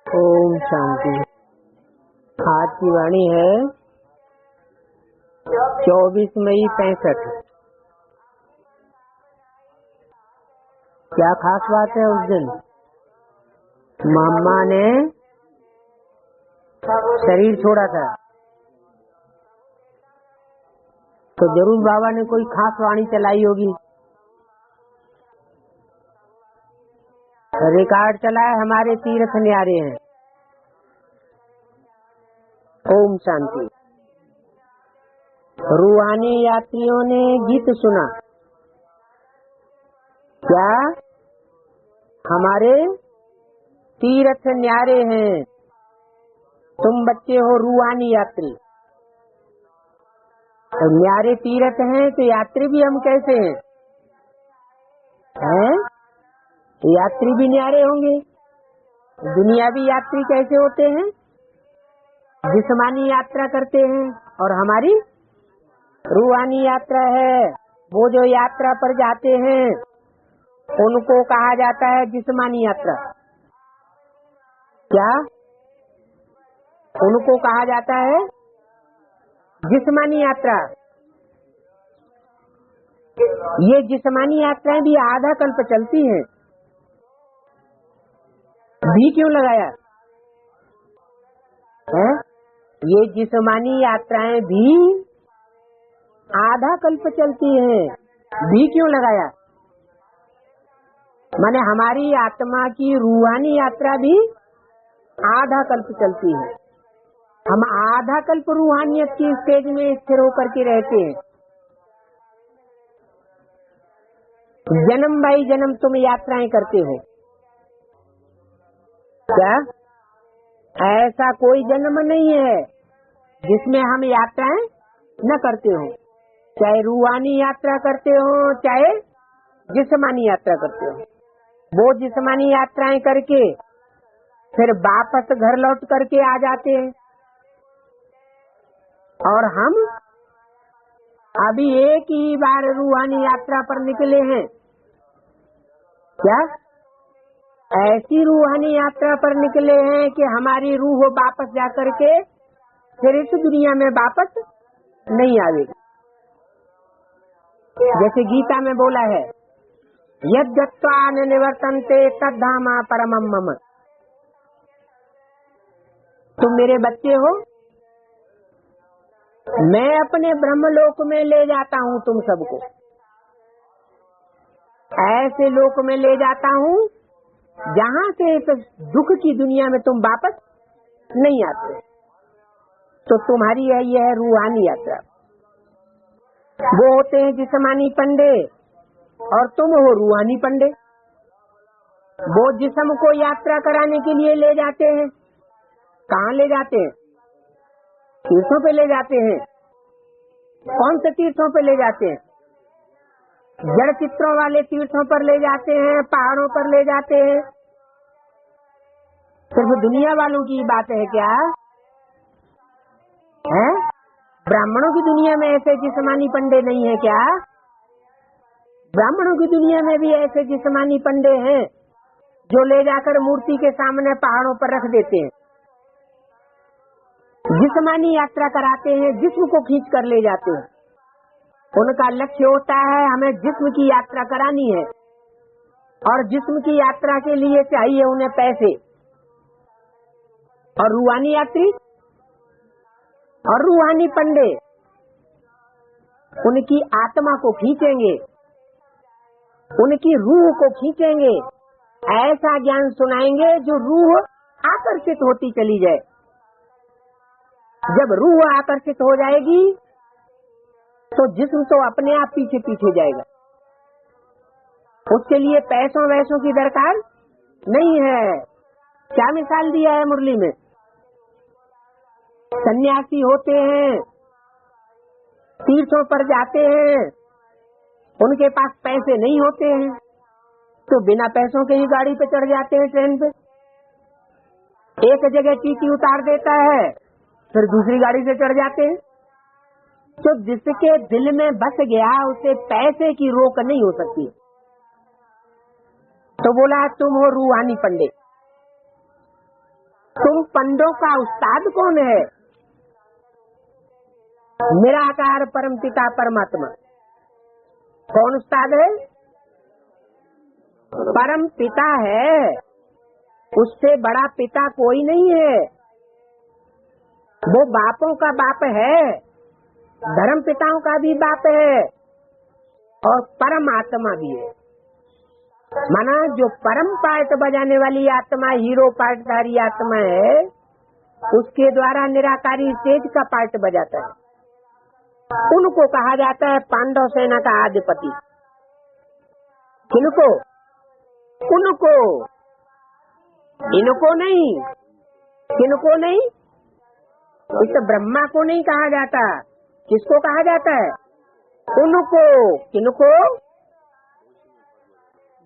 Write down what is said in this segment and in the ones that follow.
ओम शांति। आज की वाणी है 24 मई 65। क्या खास बात है उस दिन? मम्मा ने शरीर छोड़ा था, तो जरूर बाबा ने कोई खास वाणी चलाई होगी। रिकॉर्ड चला है, हमारे तीर्थ न्यारे हैं। ओम शांति। रूहानी यात्रियों ने गीत सुना। क्या हमारे तीर्थ न्यारे हैं? तुम बच्चे हो रूहानी यात्री। तो न्यारे तीर्थ हैं तो यात्री भी हम कैसे हैं? हैं? यात्री भी न्यारे होंगे। दुनियावी यात्री कैसे होते हैं? जिस्मानी यात्रा करते हैं, और हमारी रूहानी यात्रा है। वो जो यात्रा पर जाते हैं उनको कहा जाता है जिस्मानी यात्रा। क्या उनको कहा जाता है? जिस्मानी यात्रा। ये जिस्मानी यात्राएं भी आधा कल्प चलती हैं। भी क्यों लगाया है? ये जिस्मानी यात्राएं भी आधा कल्प चलती हैं। भी क्यों लगाया? माने हमारी आत्मा की रूहानी यात्रा भी आधा कल्प चलती है। हम आधा कल्प रूहानियत की स्टेज में स्थिर होकर के रहते हैं। जन्म बाई जन्म तुम यात्राएं करते हो। क्या ऐसा कोई जन्म नहीं है जिसमें हम यात्राएं न करते हो? चाहे रूहानी यात्रा करते हो, चाहे जिस्मानी यात्रा करते हो। वो जिस्मानी यात्राएं करके फिर वापस घर लौट करके आ जाते हैं, और हम अभी एक ही बार रूहानी यात्रा पर निकले हैं। क्या ऐसी रूहानी यात्रा पर निकले हैं कि हमारी रूह वापस जाकर के फिर इस दुनिया में वापस नहीं आवेगी। जैसे गीता में बोला है, यद्गत्वा न निवर्तन्ते तद्धामा परमम मम। तुम मेरे बच्चे हो, मैं अपने ब्रह्मलोक में ले जाता हूँ तुम सबको। ऐसे लोक में ले जाता हूँ जहाँ से इस दुख की दुनिया में तुम वापस नहीं आते। तो तुम्हारी है यह रूहानी यात्रा। वो होते हैं जिस्मानी पंडे और तुम हो रूहानी पंडे। वो जिस्म को यात्रा कराने के लिए ले जाते हैं। कहाँ ले जाते हैं? तीर्थों पे ले जाते हैं। कौन से तीर्थों पे ले जाते हैं? जड़ चित्रों वाले तीर्थों पर ले जाते हैं, पहाड़ों पर ले जाते हैं। सिर्फ दुनिया वालों की बात है क्या है? ब्राह्मणों की दुनिया में ऐसे जिस्मानी पंडे नहीं है क्या? ब्राह्मणों की दुनिया में भी ऐसे जिस्मानी पंडे हैं जो ले जाकर मूर्ति के सामने पहाड़ों पर रख देते हैं। जिस्मानी यात्रा कराते हैं, जिस्म को खींच कर ले जाते हैं। उनका लक्ष्य होता है हमें जिस्म की यात्रा करानी है, और जिस्म की यात्रा के लिए चाहिए उन्हें पैसे। और रूहानी यात्री और रूहानी पंडे उनकी आत्मा को खींचेंगे, उनकी रूह को खींचेंगे, ऐसा ज्ञान सुनाएंगे जो रूह आकर्षित होती चली जाए। जब रूह आकर्षित हो जाएगी तो जिस्म तो अपने आप पीछे पीछे जाएगा। उसके लिए पैसों वैसों की दरकार नहीं है। क्या मिसाल दिया है मुरली में? सन्यासी होते हैं, तीर्थों पर जाते हैं, उनके पास पैसे नहीं होते हैं तो बिना पैसों के ही गाड़ी पे चढ़ जाते हैं, ट्रेन पे। एक जगह टीटी उतार देता है, फिर दूसरी गाड़ी से चढ़ जाते हैं। तो जिसके दिल में बस गया उसे पैसे की रोक नहीं हो सकती। तो बोला तुम हो रूहानी पंडित। तुम पंडों का उस्ताद कौन है? निराकार परम पिता परमात्मा। कौन उस्ताद है? परम पिता है। उससे बड़ा पिता कोई नहीं है। वो बापों का बाप है, धर्म पिताओं का भी बाप है और परमात्मा भी है। माना जो परम पार्ट बजाने वाली आत्मा, हीरो पार्टधारी आत्मा है, उसके द्वारा निराकारी स्टेज का पार्ट बजाता है। उनको कहा जाता है पांडव सेना का अधिपति। किनको? उनको, इनको नहीं। किनको नहीं? इस ब्रह्मा को नहीं कहा जाता। किसको कहा जाता है? उनको। किनको?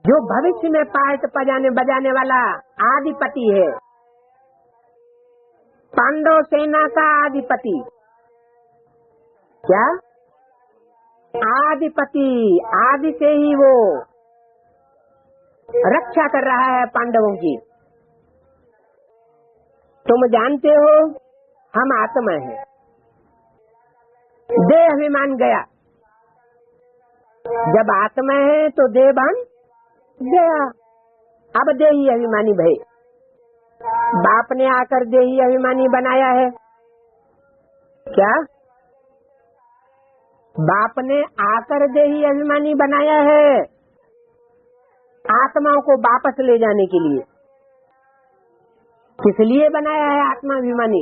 जो भविष्य में पार्ट बजाने वाला आदिपति है, पांडव सेना का आदिपति। क्या? आदिपति। आदि से ही वो रक्षा कर रहा है पांडवों की। तुम जानते हो हम आत्मा है, देह अभिमान गया। जब आत्मा है तो देह भान गया। अब देही अभिमानी भय। बाप ने आकर देही अभिमानी बनाया है। क्या? बाप ने आकर देही अभिमानी बनाया है आत्माओं को वापस ले जाने के लिए। किस लिए बनाया है आत्माभिमानी?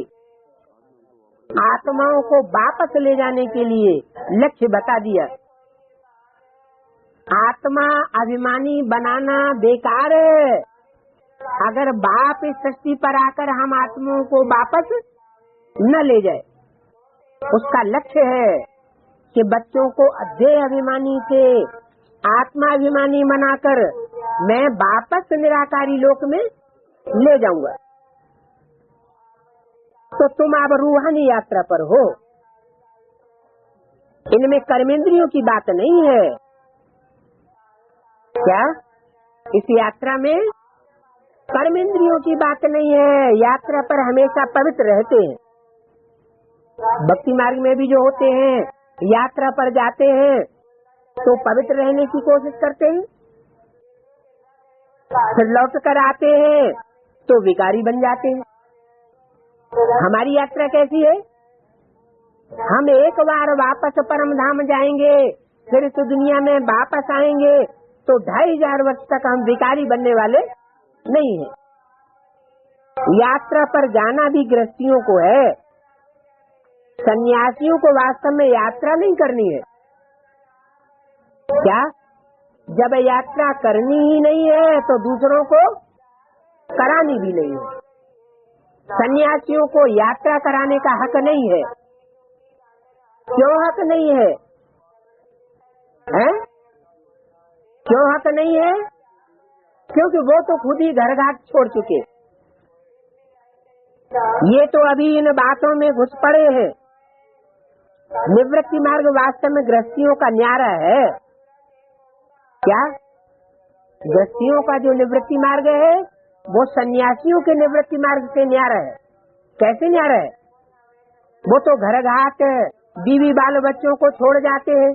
आत्माओं को वापस ले जाने के लिए लक्ष्य बता दिया। आत्मा अभिमानी बनाना बेकार है। अगर बाप इस सृष्टि पर आकर हम आत्माओं को वापस न ले जाए, उसका लक्ष्य है कि बच्चों को देह अभिमानी से आत्माभिमानी बनाकर मैं वापस निराकारी लोक में ले जाऊंगा। तो तुम अब रूहानी यात्रा पर हो। इनमें कर्मेंद्रियों की बात नहीं है। क्या? इस यात्रा में कर्मेंद्रियों की बात नहीं है। यात्रा पर हमेशा पवित्र रहते हैं। भक्ति मार्ग में भी जो होते हैं, यात्रा पर जाते हैं तो पवित्र रहने की कोशिश करते हैं, फिर लौट कर आते हैं तो विकारी बन जाते हैं। हमारी यात्रा कैसी है? हम एक बार वापस परम धाम जाएंगे, फिर इस दुनिया में वापस आएंगे तो 2500 वर्ष तक हम विकारी बनने वाले नहीं हैं। यात्रा पर जाना भी गृहस्थियों को है। सन्यासियों को वास्तव में यात्रा नहीं करनी है। क्या? जब यात्रा करनी ही नहीं है तो दूसरों को करानी भी नहीं है। सन्यासियों को यात्रा कराने का हक नहीं है। क्यों हक नहीं है? हैं? क्यों हक नहीं है? क्योंकि वो तो खुद ही घर घाट छोड़ चुके। ये तो अभी इन बातों में घुस पड़े हैं। निवृत्ति मार्ग वास्तव में गृहस्थियों का न्यारा है। क्या? गृहस्थियों का जो निवृत्ति मार्ग है वो सन्यासियों के निवृत्ति मार्ग से न्यारा है। कैसे न्यारा है? वो तो घर घाट बीवी बाल बच्चों को छोड़ जाते हैं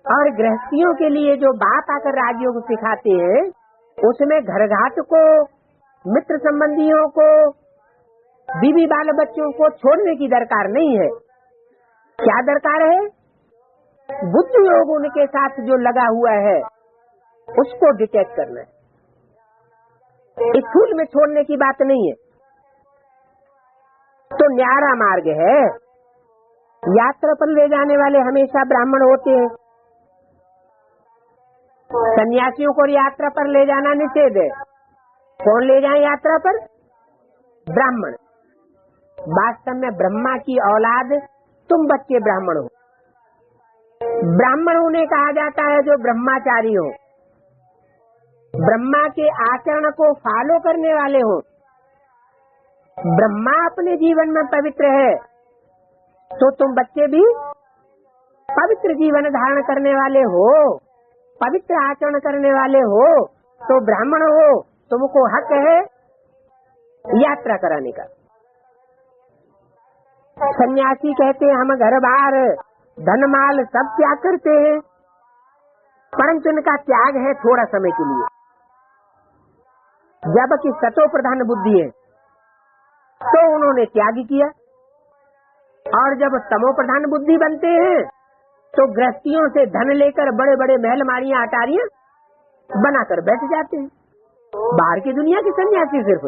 और गृहस्थियों के लिए जो बात आकर राजयोग सिखाते हैं उसमें घर घाट को, मित्र संबंधियों को, बीवी बाल बच्चों को छोड़ने की दरकार नहीं है। क्या दरकार है? बुद्धि योग उनके साथ जो लगा हुआ है उसको डिटेक्ट करना है। स्कूल में छोड़ने की बात नहीं है। तो न्यारा मार्ग है। यात्रा पर ले जाने वाले हमेशा ब्राह्मण होते हैं। सन्यासियों को यात्रा पर ले जाना निषेध है। कौन ले जाए यात्रा पर? ब्राह्मण। वास्तव में ब्रह्मा की औलाद तुम बच्चे ब्राह्मण हो। ब्राह्मण उन्हें कहा जाता है जो ब्रह्माचारी हो, ब्रह्मा के आचरण को फॉलो करने वाले हो। ब्रह्मा अपने जीवन में पवित्र है तो तुम बच्चे भी पवित्र जीवन धारण करने वाले हो, पवित्र आचरण करने वाले हो, तो ब्राह्मण हो, तुमको हक है यात्रा कराने का। सन्यासी कहते हैं हम घर बार धन माल सब त्याग करते हैं, परंतु उनका त्याग है थोड़ा समय के लिए। जबकि सतो प्रधान बुद्धि है तो उन्होंने त्याग किया, और जब तमो प्रधान बुद्धि बनते हैं तो गृहस्थियों से धन लेकर बड़े बड़े महल माड़ियां अटारियां बनाकर बैठ जाते हैं। बाहर की दुनिया के सन्यासी सिर्फ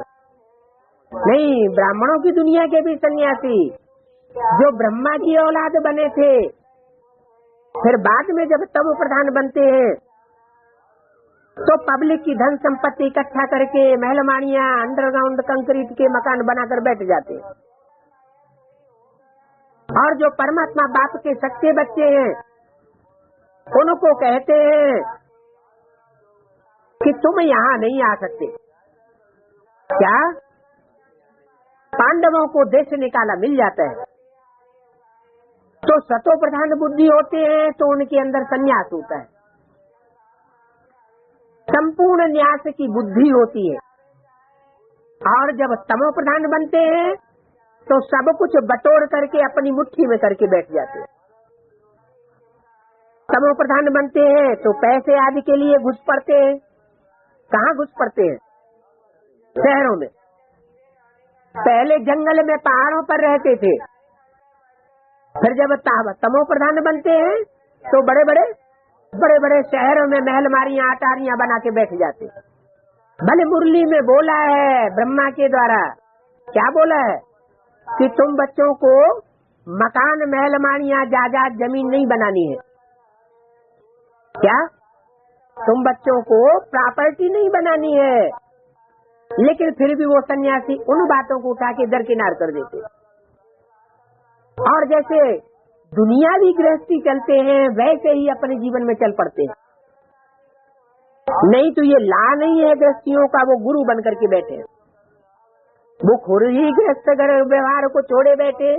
नहीं, ब्राह्मणों की दुनिया के भी सन्यासी जो ब्रह्मा की औलाद बने थे, फिर बाद में जब तमो प्रधान बनते हैं तो पब्लिक की धन संपत्ति इकट्ठा करके महल माड़ियां अंडरग्राउंड कंक्रीट के मकान बनाकर बैठ जाते हैं। और जो परमात्मा बाप के सच्चे बच्चे हैं उनको कहते हैं कि तुम यहाँ नहीं आ सकते। क्या? पांडवों को देश निकाला मिल जाता है, तो सतो प्रधान बुद्धि होते हैं तो उनके अंदर संन्यास होता है, संपूर्ण न्यास की बुद्धि होती है। और जब तमो प्रधान बनते हैं तो सब कुछ बटोर करके अपनी मुट्ठी में करके बैठ जाते हैं। तमो प्रधान बनते हैं तो पैसे आदि के लिए घुस पड़ते हैं। कहाँ घुस पड़ते हैं? शहरों में। पहले जंगल में पहाड़ों पर रहते थे, फिर जब तमो प्रधान बनते हैं तो बड़े बड़े शहरों में महल मारियां अटारियां बना के बैठ जाते हैं। भले मुरली में बोला है ब्रह्मा के द्वारा, क्या बोला है कि तुम बच्चों को मकान महल मारियां जायदाद जमीन नहीं बनानी है। क्या? तुम बच्चों को प्रॉपर्टी नहीं बनानी है। लेकिन फिर भी वो सन्यासी उन बातों को उठा के दरकिनार कर देते। और जैसे दुनियावी गृहस्थी चलते हैं वैसे ही अपने जीवन में चल पड़ते हैं। नहीं तो ये ला नहीं है गृहस्थियों का, वो गुरु बन करके बैठे, वो खुद ही गृहस्थ व्यवहार को छोड़े बैठे,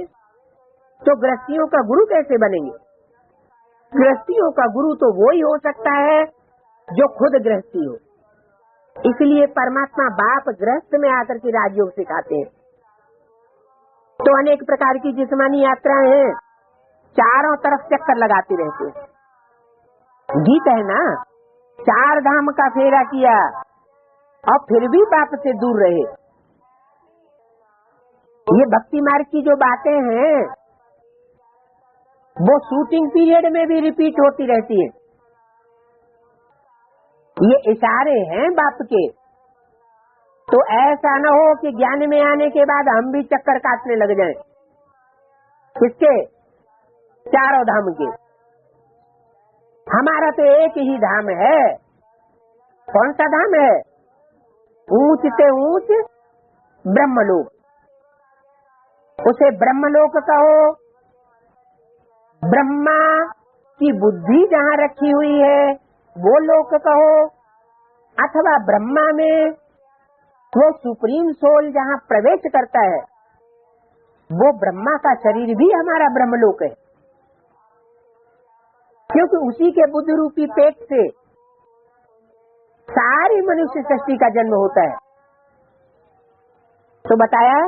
तो गृहस्थियों का गुरु कैसे बनेंगे? गृहस्थियों का गुरु तो वो ही हो सकता है जो खुद गृहस्थी हो। इसलिए परमात्मा बाप गृहस्थ में आकर के राजयोग सिखाते हैं। तो अनेक प्रकार की जिस्मानी यात्राएं हैं, चारों तरफ चक्कर लगाते रहते हैं। गीत है ना, 4 धाम का फेरा किया और फिर भी बाप से दूर रहे। ये भक्ति मार्ग की जो बातें हैं वो शूटिंग पीरियड में भी रिपीट होती रहती है। ये इशारे हैं बाप के। तो ऐसा न हो कि ज्ञान में आने के बाद हम भी चक्कर काटने लग जाएं। किसके? चारों धाम के। हमारा तो एक ही धाम है। कौन सा धाम है? ऊंच से ऊंच ब्रह्मलोक। उसे ब्रह्मलोक कहो, ब्रह्मा की बुद्धि जहाँ रखी हुई है वो लोक कहो, अथवा ब्रह्मा में वो सुप्रीम सोल जहाँ प्रवेश करता है वो ब्रह्मा का शरीर भी हमारा ब्रह्मलोक है। क्योंकि उसी के बुद्ध रूपी पेट से सारी मनुष्य सृष्टि का जन्म होता है। तो बताया,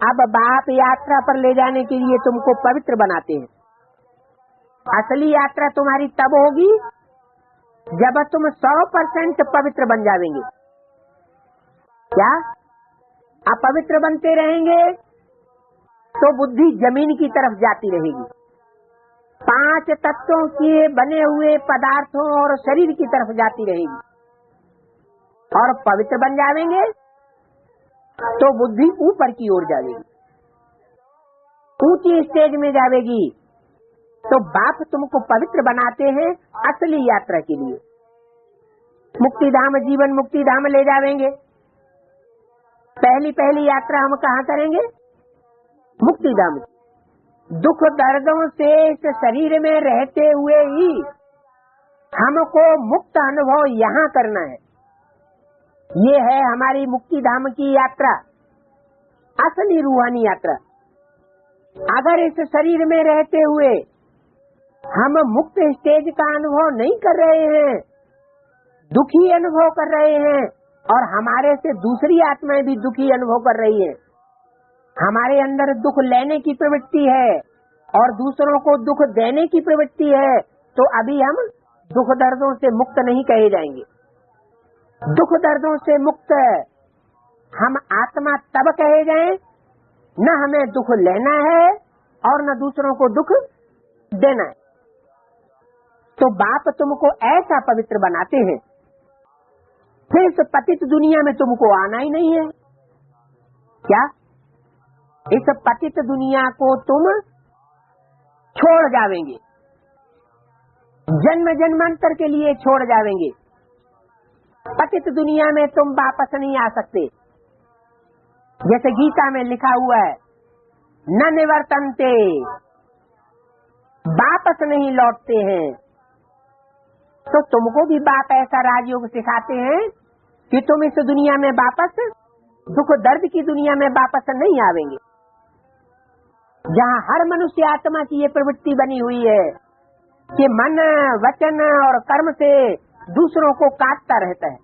अब बाप यात्रा पर ले जाने के लिए तुमको पवित्र बनाते हैं। असली यात्रा तुम्हारी तब होगी जब तुम 100% पवित्र बन जाएंगे। क्या? अपवित्र बनते रहेंगे तो बुद्धि जमीन की तरफ जाती रहेगी, 5 तत्वों के बने हुए पदार्थों और शरीर की तरफ जाती रहेगी। और पवित्र बन जाएंगे तो बुद्धि ऊपर की ओर जाएगी, ऊंची स्टेज में जाएगी। तो बाप तुमको पवित्र बनाते हैं असली यात्रा के लिए। मुक्ति धाम, जीवन मुक्ति धाम ले जाएंगे। पहली यात्रा हम कहाँ करेंगे? मुक्ति धाम। दुख दर्दों से इस शरीर में रहते हुए ही हमको मुक्त अनुभव यहाँ करना है। ये है हमारी मुक्ति धाम की यात्रा, असली रूहानी यात्रा। अगर इस शरीर में रहते हुए हम मुक्त स्टेज का अनुभव नहीं कर रहे हैं, दुखी अनुभव कर रहे हैं, और हमारे से दूसरी आत्माएं भी दुखी अनुभव कर रही है। हमारे अंदर दुख लेने की प्रवृत्ति है और दूसरों को दुख देने की प्रवृत्ति है, तो अभी हम दुख दर्दों से मुक्त नहीं कहे जाएंगे। दुख दर्दों से मुक्त हम आत्मा तब कहे जाएं, न हमें दुख लेना है और न दूसरों को दुख देना है। तो बाप तुमको ऐसा पवित्र बनाते हैं, फिर इस पतित दुनिया में तुमको आना ही नहीं है क्या? इस पतित दुनिया को तुम छोड़ जावेंगे, जन्म जन्मांतर के लिए छोड़ जावेंगे। पतित दुनिया में तुम वापस नहीं आ सकते। जैसे गीता में लिखा हुआ है, न निवर्तन्ते, वापस नहीं लौटते हैं। तो तुमको भी बाप ऐसा राजयोग सिखाते हैं कि तुम इस दुनिया में वापस दुख दर्द की दुनिया में वापस नहीं आवेंगे, जहाँ हर मनुष्य आत्मा की ये प्रवृत्ति बनी हुई है कि मन वचन और कर्म से दूसरों को काटता रहता है,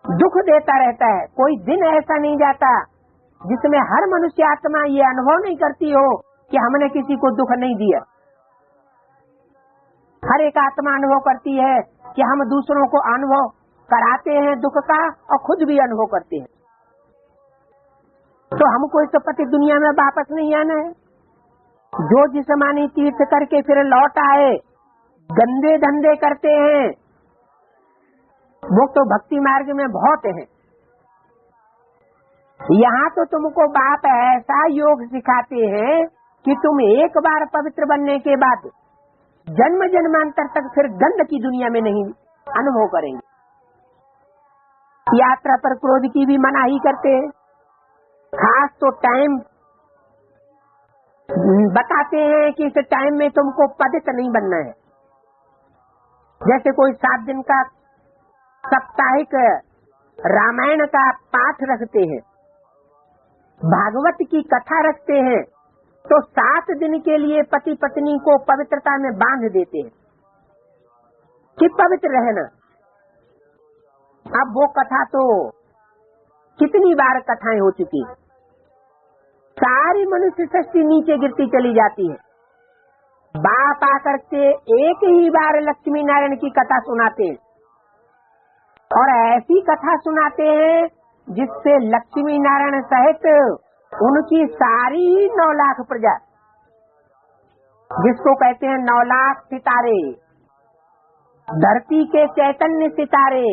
दुख देता रहता है। कोई दिन ऐसा नहीं जाता जिसमें हर मनुष्य आत्मा ये अनुभव नहीं करती हो कि हमने किसी को दुख नहीं दिया। हर एक आत्मा अनुभव करती है कि हम दूसरों को अनुभव कराते हैं दुख का और खुद भी अनुभव करते हैं। तो हमको इस पति दुनिया में वापस नहीं आना है। जो जिस्मानी तीर्थ करके फिर लौट आए, गंदे धंधे करते हैं, वो तो भक्ति मार्ग में बहुत है। यहाँ तो तुमको बाप ऐसा योग सिखाते हैं कि तुम एक बार पवित्र बनने के बाद जन्म जन्मांतर तक फिर गंध की दुनिया में नहीं अनुभव करेंगे। यात्रा पर क्रोध की भी मनाही करते हैं। खास तो टाइम बताते हैं कि इस टाइम में तुमको पतित नहीं बनना है। जैसे कोई 7 दिन का साप्ताहिक रामायण का पाठ रखते हैं, भागवत की कथा रखते हैं, तो 7 दिन के लिए पति पत्नी को पवित्रता में बांध देते हैं कि पवित्र रहना। अब वो कथा तो कितनी बार कथाएं हो चुकी, सारी मनुष्य सृष्टि नीचे गिरती चली जाती है। बाप आकर के एक ही बार लक्ष्मी नारायण की कथा सुनाते हैं, और ऐसी कथा सुनाते हैं जिससे लक्ष्मी नारायण सहित उनकी सारी 9 लाख प्रजा, जिसको कहते हैं 9 लाख सितारे, धरती के चैतन्य सितारे,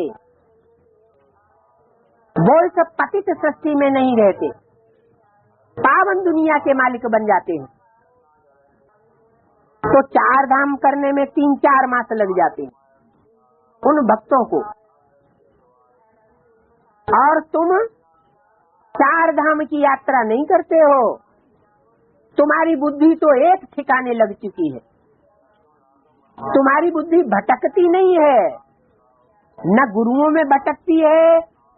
वो इस पतित सृष्टि में नहीं रहते, पावन दुनिया के मालिक बन जाते हैं। तो 4 धाम करने में 3-4 मास लग जाते हैं उन भक्तों को, और तुम 4 धाम की यात्रा नहीं करते हो। तुम्हारी बुद्धि तो एक ठिकाने लग चुकी है, तुम्हारी बुद्धि भटकती नहीं है, न गुरुओं में भटकती है,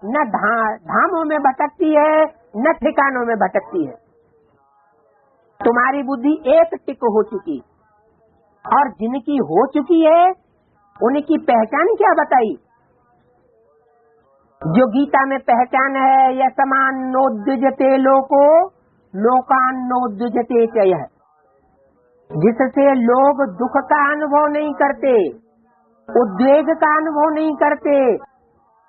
न धामों में भटकती है, न ठिकानों में भटकती है। तुम्हारी बुद्धि एक टिक हो चुकी, और जिनकी हो चुकी है उनकी पहचान क्या बताई? जो गीता में पहचान है, यस्मान नोद्युजते लोको लोकान नोद्युजते चयः, जिससे लोग दुख का अनुभव नहीं करते, उद्वेग का अनुभव नहीं करते,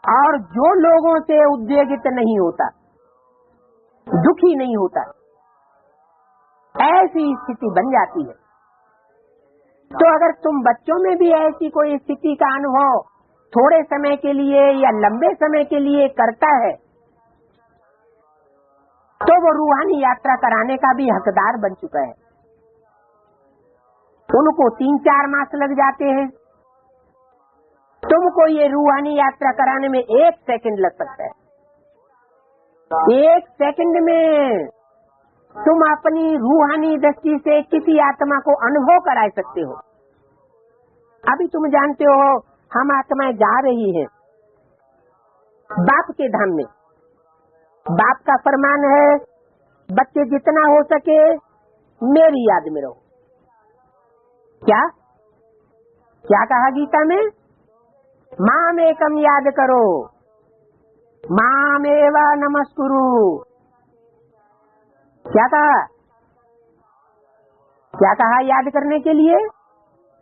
और जो लोगों से उद्वेगित नहीं होता, दुखी नहीं होता, ऐसी स्थिति बन जाती है। तो अगर तुम बच्चों में भी ऐसी कोई स्थिति का अनुभव थोड़े समय के लिए या लंबे समय के लिए करता है, तो वो रूहानी यात्रा कराने का भी हकदार बन चुका है। उनको 3-4 मास लग जाते हैं, तुमको ये रूहानी यात्रा कराने में 1 सेकंड लग सकता है। 1 सेकंड में तुम अपनी रूहानी दृष्टि से किसी आत्मा को अनुभव करा सकते हो। अभी तुम जानते हो हम आत्माएं जा रही हैं बाप के धाम में। बाप का फरमान है, बच्चे जितना हो सके मेरी याद में रहो। क्या क्या कहा गीता में? माम एकम याद करो, मामेव नमस्कुरु। क्या कहा? क्या कहा याद करने के लिए?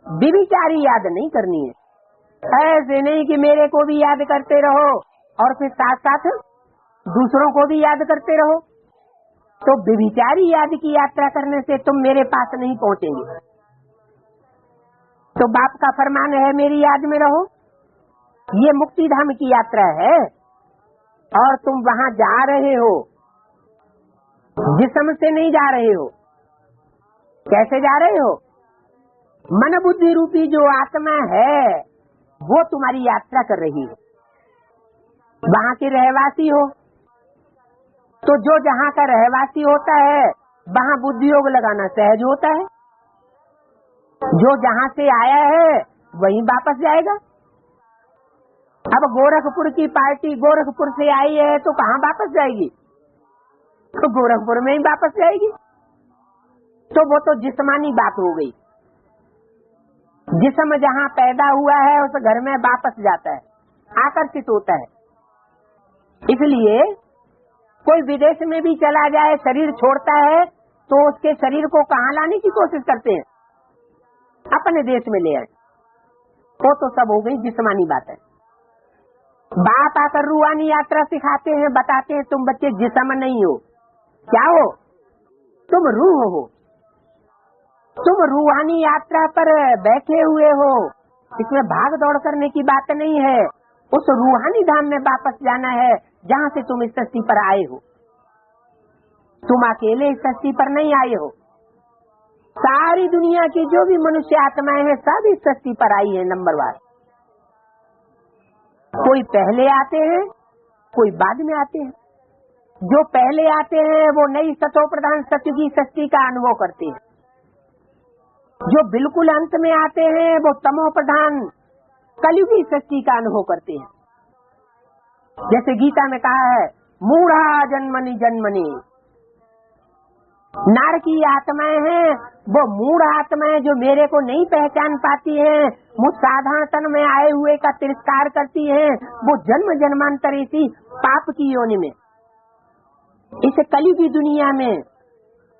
व्यभिचारी याद नहीं करनी है। ऐसे नहीं कि मेरे को भी याद करते रहो और फिर साथ साथ दूसरों को भी याद करते रहो। तो व्यभिचारी याद की यात्रा करने से तुम मेरे पास नहीं पहुंचेंगे। तो बाप का फरमान है मेरी याद में रहो। ये मुक्ति धाम की यात्रा है और तुम वहां जा रहे हो, जिस्म से नहीं जा रहे हो। कैसे जा रहे हो? मन बुद्धि रूपी जो आत्मा है वो तुम्हारी यात्रा कर रही है। वहां के रहवासी हो तो जो जहाँ का रहवासी होता है वहाँ बुद्धि योग लगाना सहज होता है। जो जहाँ से आया है वहीं वापस जाएगा। अब गोरखपुर की पार्टी गोरखपुर से आई है तो कहाँ वापस जाएगी? तो गोरखपुर में ही वापस जाएगी। तो वो तो जिस्मानी बात हो गई। जिस्म जहाँ पैदा हुआ है उस घर में वापस जाता है, आकर्षित होता है। इसलिए कोई विदेश में भी चला जाए, शरीर छोड़ता है तो उसके शरीर को कहाँ लाने की कोशिश करते हैं? अपने देश में ले आए। वो तो सब हो गई जिस्मानी बात है। बाप आकर रूहानी यात्रा सिखाते हैं, बताते हैं तुम बच्चे जिस्म नहीं हो। क्या हो? तुम रूह हो। तुम रूहानी यात्रा पर बैठे हुए हो। इसमें भाग दौड़ करने की बात नहीं है। उस रूहानी धाम में वापस जाना है जहाँ से तुम इस धरती पर आए हो। तुम अकेले इस धरती पर नहीं आए हो। सारी दुनिया की जो भी मनुष्य आत्माएं हैं सब इस धरती पर आई है नंबरवार। कोई पहले आते हैं, कोई बाद में आते हैं। जो पहले आते हैं वो नई सतो प्रधान सत्य की सृष्टि का अनुभव करते हैं। जो बिल्कुल अंत में आते हैं वो तमो प्रधान कलयुगी सृष्टि का अनुभव करते हैं। जैसे गीता में कहा है, मूढ़ा जन्मनि जन्मनि। नार की आत्माएं हैं वो मूढ़ आत्माएं जो मेरे को नहीं पहचान पाती हैं, मुझ साधारण तन में आए हुए का तिरस्कार करती हैं। वो जन्म जन्मांतर इसी पाप की योनि में इस कलयुगी दुनिया में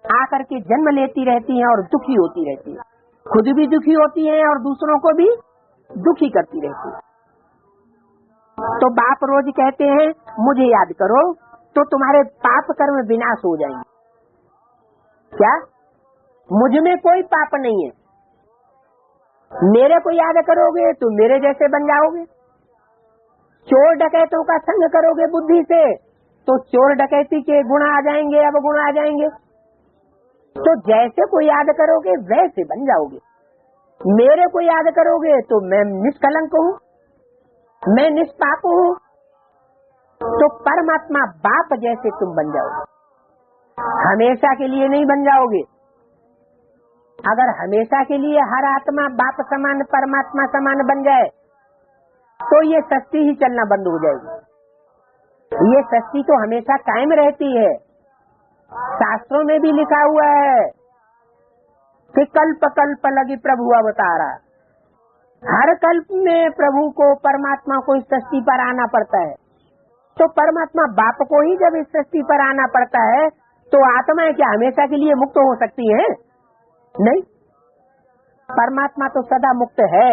आकर के जन्म लेती रहती हैं और दुखी होती रहती है। खुद भी दुखी होती है और दूसरों को भी दुखी करती रहती है। तो बाप रोज कहते हैं मुझे याद करो तो तुम्हारे पाप कर्म विनाश हो जाएंगे। क्या? मुझ में कोई पाप नहीं है। मेरे को याद करोगे तो मेरे जैसे बन जाओगे। चोर डकैतों का संग करोगे बुद्धि से तो चोर डकैती के गुण आ जाएंगे, अवगुण आ जाएंगे। तो जैसे को याद करोगे वैसे बन जाओगे। मेरे को याद करोगे तो मैं निष्कलंक हूँ, मैं निष्पाप हूँ। तो परमात्मा बाप जैसे तुम बन जाओगे। हमेशा के लिए नहीं बन जाओगे। अगर हमेशा के लिए हर आत्मा बाप समान परमात्मा समान बन जाए तो ये सृष्टि ही चलना बंद हो जाएगी। ये सृष्टि तो हमेशा कायम रहती है। शास्त्रों में भी लिखा हुआ है कि कल्प कल्प लगी प्रभु अवतारा। हर कल्प में प्रभु को परमात्मा को इस सृष्टि पर आना पड़ता है। तो परमात्मा बाप को ही जब इस सृष्टि पर आना पड़ता है तो आत्माएं क्या हमेशा के लिए मुक्त हो सकती हैं? नहीं। परमात्मा तो सदा मुक्त है।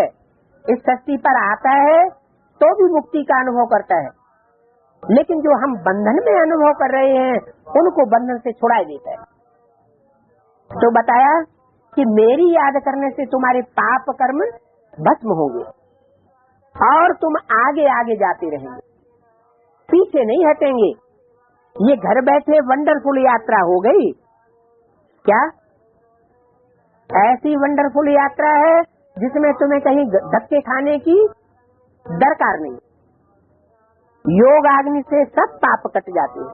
इस सृष्टि पर आता है तो भी मुक्ति का अनुभव करता है। लेकिन जो हम बंधन में अनुभव कर रहे हैं उनको बंधन से छुड़ा देता है। तो बताया कि मेरी याद करने से तुम्हारे पाप कर्म भस्म होंगे और तुम आगे आगे जाते रहेंगे, पीछे नहीं हटेंगे। ये घर बैठे वंडरफुल यात्रा हो गई क्या? ऐसी वंडरफुल यात्रा है जिसमें तुम्हें कहीं धक्के खाने की दरकार नहीं। योग अग्नि से सब पाप कट जाते हैं।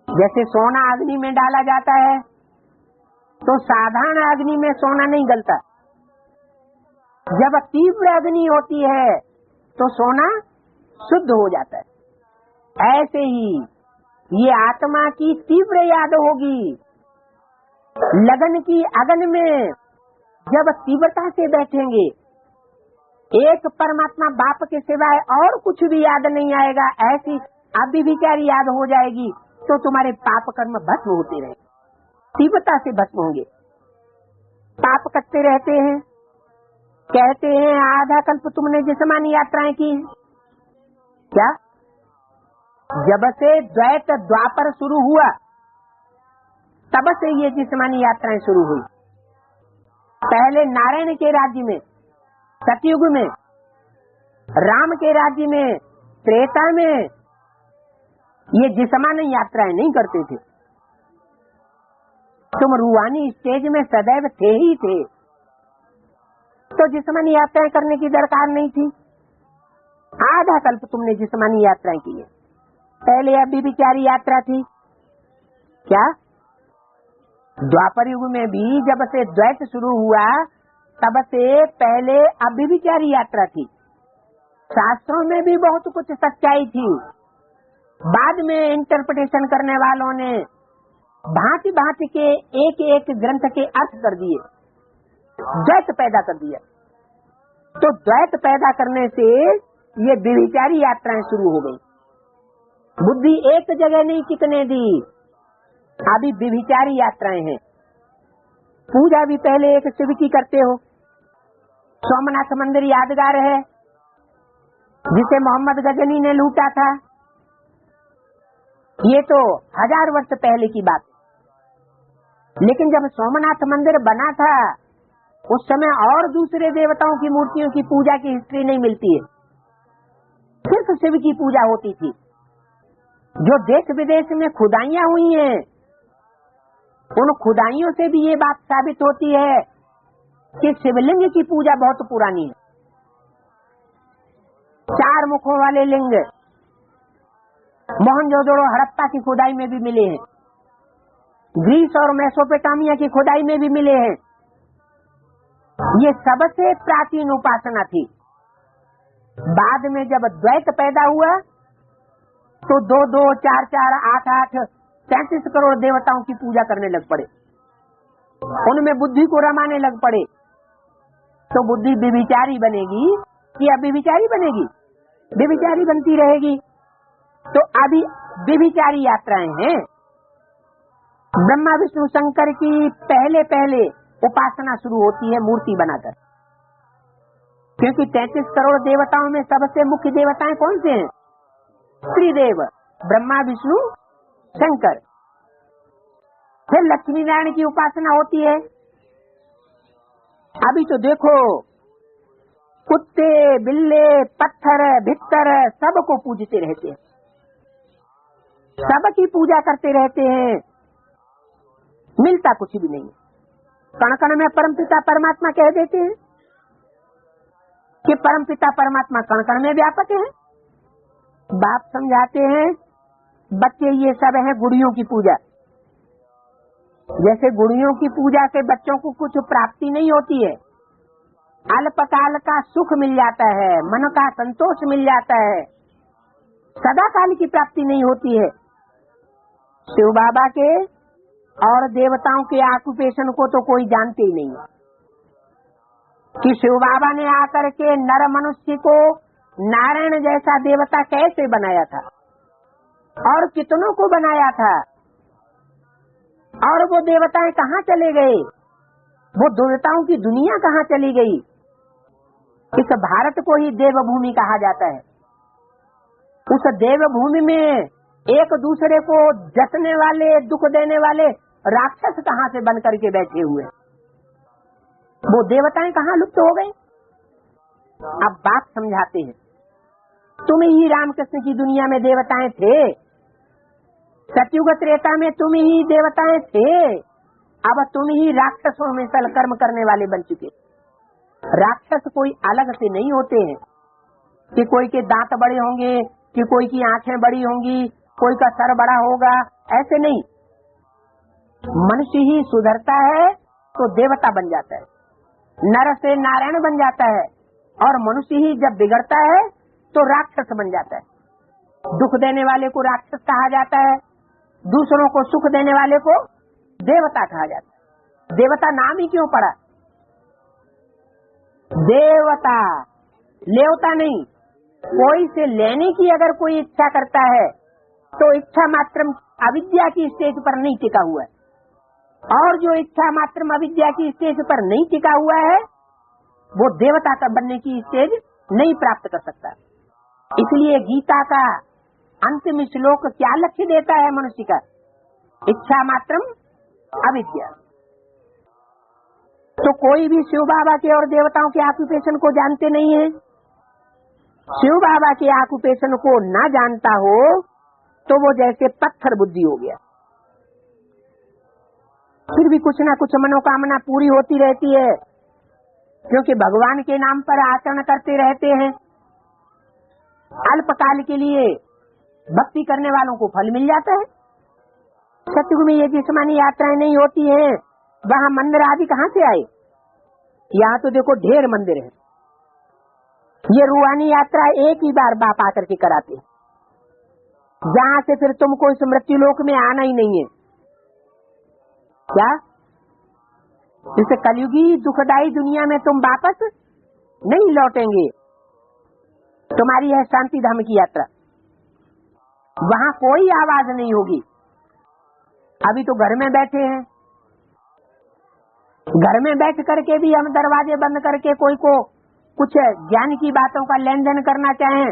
जैसे सोना अग्नि में डाला जाता है तो साधारण अग्नि में सोना नहीं गलता। जब तीव्र अग्नि होती है तो सोना शुद्ध हो जाता है। ऐसे ही ये आत्मा की तीव्र याद होगी। लगन की अगन में जब तीव्रता से बैठेंगे एक परमात्मा बाप के सिवाय और कुछ भी याद नहीं आएगा, ऐसी अभिविचारी याद हो जाएगी तो तुम्हारे पाप कर्म भस्म होते रहे, तीव्रता से भस्म होंगे। पाप करते रहते हैं। कहते हैं आधा कल्प तुमने जिस्मानी यात्राएं की। क्या? जब से द्वैत द्वापर शुरू हुआ तब से ये जिस्मानी यात्राएं शुरू हुई। पहले नारायण के राज्य में, सतयुग में, राम के राज्य में, त्रेता में ये जिस्मानी यात्राएं नहीं करते थे। तुम रूहानी स्टेज में सदैव थे ही थे, तो जिस्मानी यात्राएं करने की दरकार नहीं थी। आधा कल्प तुमने जिस्मानी यात्राएं की है। पहले अभिविचारी यात्रा थी। क्या? द्वापर युग में भी जब से द्वैत शुरू हुआ तब से पहले अभिविचारी यात्रा थी। शास्त्रों में भी बहुत कुछ सच्चाई थी। बाद में इंटरप्रिटेशन करने वालों ने भांति भांति के एक एक ग्रंथ के अर्थ कर दिए, द्वैत पैदा कर दिया। तो द्वैत पैदा करने से ये विविचारी यात्राएं शुरू हो गई। बुद्धि एक जगह नहीं टिकने दी, अभी विविचारी यात्राएं हैं। पूजा भी पहले एक शिव की करते हो। सोमनाथ मंदिर यादगार है जिसे मोहम्मद गजनी ने लूटा था। ये तो 1000 वर्ष पहले की बात है। लेकिन जब सोमनाथ मंदिर बना था उस समय और दूसरे देवताओं की मूर्तियों की पूजा की हिस्ट्री नहीं मिलती है, सिर्फ शिव की पूजा होती थी। जो देश विदेश में खुदाइयां हुई हैं, उन खुदाइयों से भी ये बात साबित होती है कि शिवलिंग की पूजा बहुत पुरानी है। 4 मुखों वाले लिंग मोहनजोदड़ो हड़प्पा की खुदाई में भी मिले हैं, ग्रीस और मेसोपोटामिया की खुदाई में भी मिले हैं। ये सबसे प्राचीन उपासना थी। बाद में जब द्वैत पैदा हुआ तो 2-2, 4-4, 8-8, 33 करोड़ देवताओं की पूजा करने लग पड़े। उनमें बुद्धि को रमाने लग पड़े। तो बुद्धि विविचारी बनेगी कि अविविचारी बनेगी? विविचारी बनती रहेगी। तो अभी विविचारी यात्राएं हैं। ब्रह्मा विष्णु शंकर की पहले पहले उपासना शुरू होती है मूर्ति बनाकर, क्योंकि 33 करोड़ देवताओं में सबसे मुख्य देवताएं कौन से हैं? त्रिदेव, ब्रह्मा विष्णु शंकर। फिर लक्ष्मी नारायण की उपासना होती है। अभी तो देखो कुत्ते, बिल्ले, पत्थर, भित्तर सबको पूजते रहते हैं, सबकी पूजा करते रहते हैं, मिलता कुछ भी नहीं। कण कण में परमपिता परमात्मा कह देते हैं कि परमपिता परमात्मा कण कण में व्यापक है। बाप समझाते हैं बच्चे ये सब है गुड़ियों की पूजा। जैसे गुड़ियों की पूजा से बच्चों को कुछ प्राप्ति नहीं होती है, अल्पकाल का सुख मिल जाता है, मन का संतोष मिल जाता है, सदा काल की प्राप्ति नहीं होती है। शिव बाबा के और देवताओं के ऑक्यूपेशन को तो कोई जानते ही नहीं कि शिव बाबा ने आकर के नर मनुष्य को नारायण जैसा देवता कैसे बनाया था और कितनों को बनाया था, और वो देवताएं कहाँ चले गए, वो देवताओं की दुनिया कहाँ चली गई। इस भारत को ही देवभूमि कहा जाता है। उस देवभूमि में एक दूसरे को जसने वाले, दुख देने वाले राक्षस कहाँ से बन करके बैठे हुए, वो देवताएं कहाँ लुप्त हो गए। अब बात समझाते हैं, तुम ही रामकृष्ण की दुनिया में देवताएं थे, सतयुग त्रेता में तुम ही देवताएं थे, अब तुम ही राक्षसों में सल कर्म करने वाले बन चुके। राक्षस कोई अलग से नहीं होते हैं कि कोई के दांत बड़े होंगे, कि कोई की आंखें बड़ी होंगी, कोई का सर बड़ा होगा, ऐसे नहीं। मनुष्य ही सुधरता है तो देवता बन जाता है, नर से नारायण बन जाता है, और मनुष्य ही जब बिगड़ता है तो राक्षस बन जाता है। दुख देने वाले को राक्षस कहा जाता है, दूसरों को सुख देने वाले को देवता कहा जाता है। देवता नाम ही क्यों पड़ा? देवता लेवता नहीं। कोई से लेने की अगर कोई इच्छा करता है तो इच्छा मात्र अविद्या की स्टेज पर नहीं टिका हुआ है, और जो इच्छा मात्र अविद्या की स्टेज पर नहीं टिका हुआ है वो देवता का बनने की स्टेज नहीं प्राप्त कर सकता। इसलिए गीता का अंतिम श्लोक क्या लक्ष्य देता है मनुष्य का? इच्छा मात्रम अविद्या। तो कोई भी शिव बाबा के और देवताओं के ऑक्यूपेशन को जानते नहीं है। शिव बाबा के ऑक्यूपेशन को ना जानता हो तो वो जैसे पत्थर बुद्धि हो गया। फिर भी कुछ ना कुछ मनोकामना पूरी होती रहती है, क्योंकि भगवान के नाम पर आचरण करते रहते हैं। अल्पकाल के लिए भक्ति करने वालों को फल मिल जाता है। सतयुग में ये जिस्मानी यात्राएं नहीं होती हैं, वहाँ मंदिर आदि कहाँ से आए? यहाँ तो देखो ढेर मंदिर है। ये रूहानी यात्रा एक ही बार बाप आकर के कराते हैं, जहाँ से फिर तुमको इस मृत्यु लोक में आना ही नहीं है। क्या इस कलयुगी दुखदाई दुनिया में तुम वापस नहीं लौटेंगे। तुम्हारी है शांति धाम की यात्रा, वहाँ कोई आवाज नहीं होगी। अभी तो घर में बैठे हैं, घर में बैठ करके भी हम दरवाजे बंद करके कोई को कुछ ज्ञान की बातों का लेन देन करना चाहें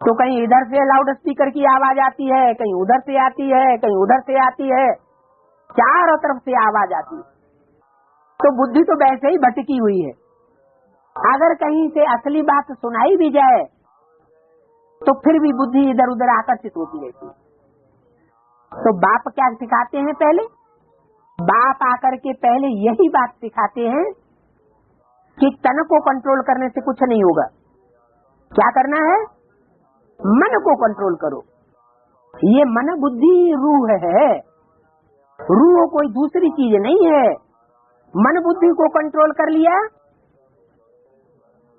तो कहीं इधर से लाउड स्पीकर की आवाज आती है, कहीं उधर से आती है, कहीं उधर से आती है, चारों तरफ से आवाज आती है। तो बुद्धि तो वैसे ही भटकी हुई है। अगर कहीं से असली बात सुनाई भी जाए तो फिर भी बुद्धि इधर उधर आकर्षित होती रहती है। तो बाप क्या सिखाते हैं? पहले बाप आकर के पहले यही बात सिखाते हैं कि तन को कंट्रोल करने से कुछ नहीं होगा। क्या करना है? मन को कंट्रोल करो। ये मन बुद्धि रूह है। रूह कोई दूसरी चीज नहीं है। मन बुद्धि को कंट्रोल कर लिया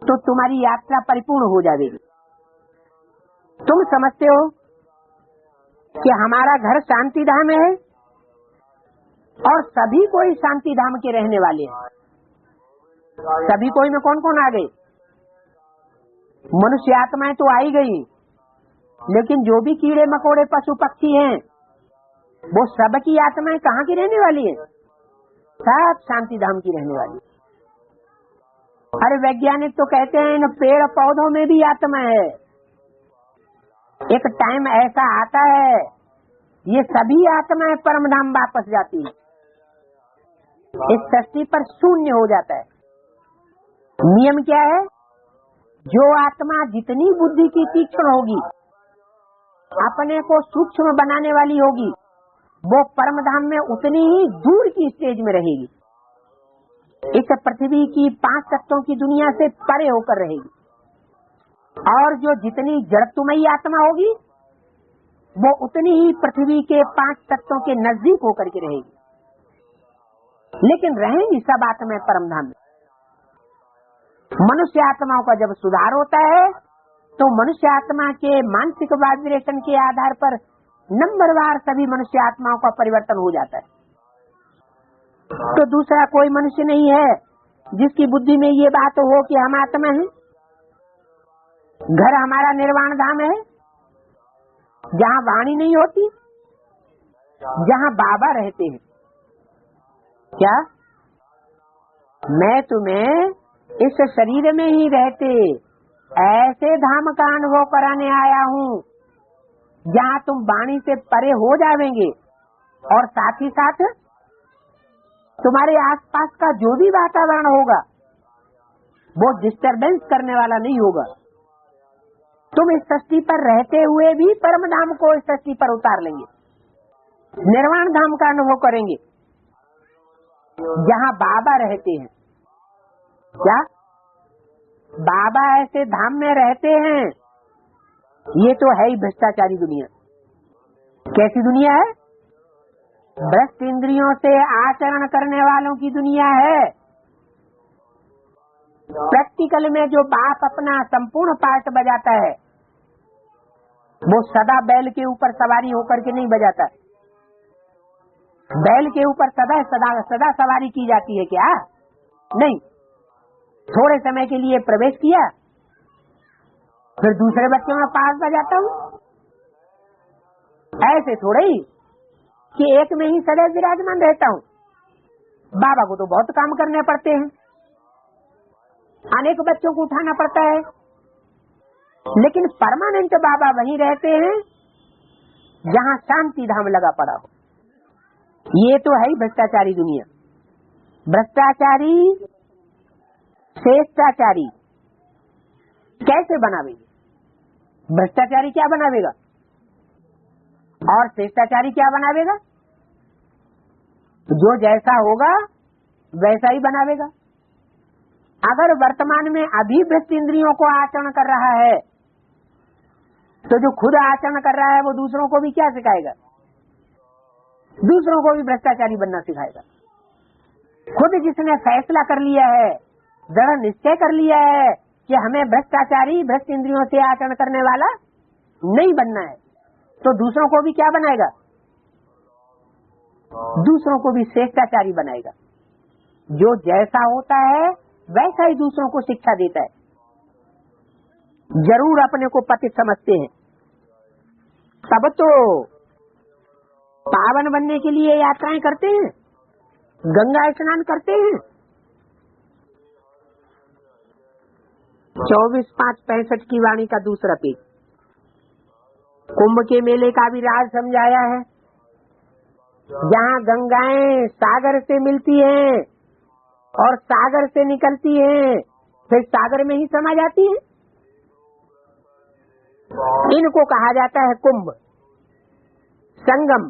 तो तुम्हारी यात्रा परिपूर्ण हो जाएगी। तुम समझते हो कि हमारा घर शांति धाम है और सभी कोई शांति धाम के रहने वाले हैं। सभी कोई में कौन कौन आ गए? मनुष्य आत्माएं तो आई गई, लेकिन जो भी कीड़े मकोड़े पशु पक्षी हैं वो सबकी आत्माएं कहाँ की रहने वाली हैं? सब शांति धाम की रहने वाली। अरे वैज्ञानिक तो कहते हैं इन पेड़ पौधों में भी आत्मा है। एक टाइम ऐसा आता है ये सभी आत्माएं परम धाम वापस जाती है। इस सृष्टि पर शून्य हो जाता है। नियम क्या है? जो आत्मा जितनी बुद्धि की तीक्ष्ण होगी, अपने को सूक्ष्म बनाने वाली होगी, वो परम धाम में उतनी ही दूर की स्टेज में रहेगी। इस पृथ्वी की 5 तत्वों की दुनिया से परे होकर रहेगी। और जो जितनी जड़त्वमयी आत्मा होगी वो उतनी ही पृथ्वी के 5 तत्वों के नजदीक होकर के रहेगी। लेकिन रहेंगी सब आत्माएं परम धाम में। मनुष्य आत्माओं का जब सुधार होता है तो मनुष्य आत्मा के मानसिक वाइब्रेशन के आधार पर नंबरवार सभी मनुष्य आत्माओं का परिवर्तन हो जाता है। तो दूसरा कोई मनुष्य नहीं है जिसकी बुद्धि में ये बात हो कि हम आत्मा हैं। घर हमारा निर्वाण धाम है, जहाँ वाणी नहीं होती, जहाँ बाबा रहते हैं। क्या मैं तुम्हें इस शरीर में ही रहते ऐसे धाम का अनुभव कराने आया हूँ जहाँ तुम वाणी से परे हो जाएंगे और साथ ही साथ तुम्हारे आसपास का जो भी वातावरण होगा वो डिस्टरबेंस करने वाला नहीं होगा। तुम इस सृष्टि पर रहते हुए भी परम धाम को इस सृष्टि पर उतार लेंगे, निर्वाण धाम का अनुभव करेंगे जहाँ बाबा रहते हैं। क्या बाबा ऐसे धाम में रहते हैं? ये तो है ही भ्रष्टाचारी दुनिया। कैसी दुनिया है? भ्रष्ट इंद्रियों से आचरण करने वालों की दुनिया है। प्रैक्टिकल में जो बाप अपना संपूर्ण पार्ट बजाता है वो सदा बैल के ऊपर सवारी होकर के नहीं बजाता। बैल के ऊपर सदा सदा सदा सवारी की जाती है क्या? नहीं। थोड़े समय के लिए प्रवेश किया, फिर दूसरे बच्चों में पास आ जाता हूँ। ऐसे थोड़े ही कि एक में ही सदैव विराजमान रहता हूँ। बाबा को तो बहुत काम करने पड़ते हैं, अनेक बच्चों को उठाना पड़ता है, लेकिन परमानेंट बाबा वहीं रहते हैं जहाँ शांति धाम लगा पड़ा हो। ये तो है ही भ्रष्टाचारी दुनिया। भ्रष्टाचारी श्रेष्ठाचारी कैसे बनावेंगे? भ्रष्टाचारी क्या बनावेगा और श्रेष्ठाचारी क्या बनावेगा? जो जैसा होगा वैसा ही बनावेगा। अगर वर्तमान में अभिव्यक्त इंद्रियों को आचरण कर रहा है, तो जो खुद आचरण कर रहा है वो दूसरों को भी क्या सिखाएगा? दूसरों को भी भ्रष्टाचारी बनना सिखाएगा। खुद जिसने फैसला कर लिया है, दृढ़ निश्चय कर लिया है कि हमें भ्रष्टाचारी, भ्रष्ट इंद्रियों से आचरण करने वाला नहीं बनना है, तो दूसरों को भी क्या बनाएगा? दूसरों को भी श्रेष्ठाचारी बनाएगा। जो जैसा होता है वैसा ही दूसरों को शिक्षा देता है। जरूर अपने को पतित समझते हैं, तब तो पावन बनने के लिए यात्राएं करते हैं, गंगा स्नान करते हैं। 24/5/65 की वाणी का दूसरा पेज। कुंभ के मेले का भी राज समझाया है। जहाँ गंगाएं सागर से मिलती हैं और सागर से निकलती हैं, फिर सागर में ही समा जाती हैं। इनको कहा जाता है कुंभ, संगम।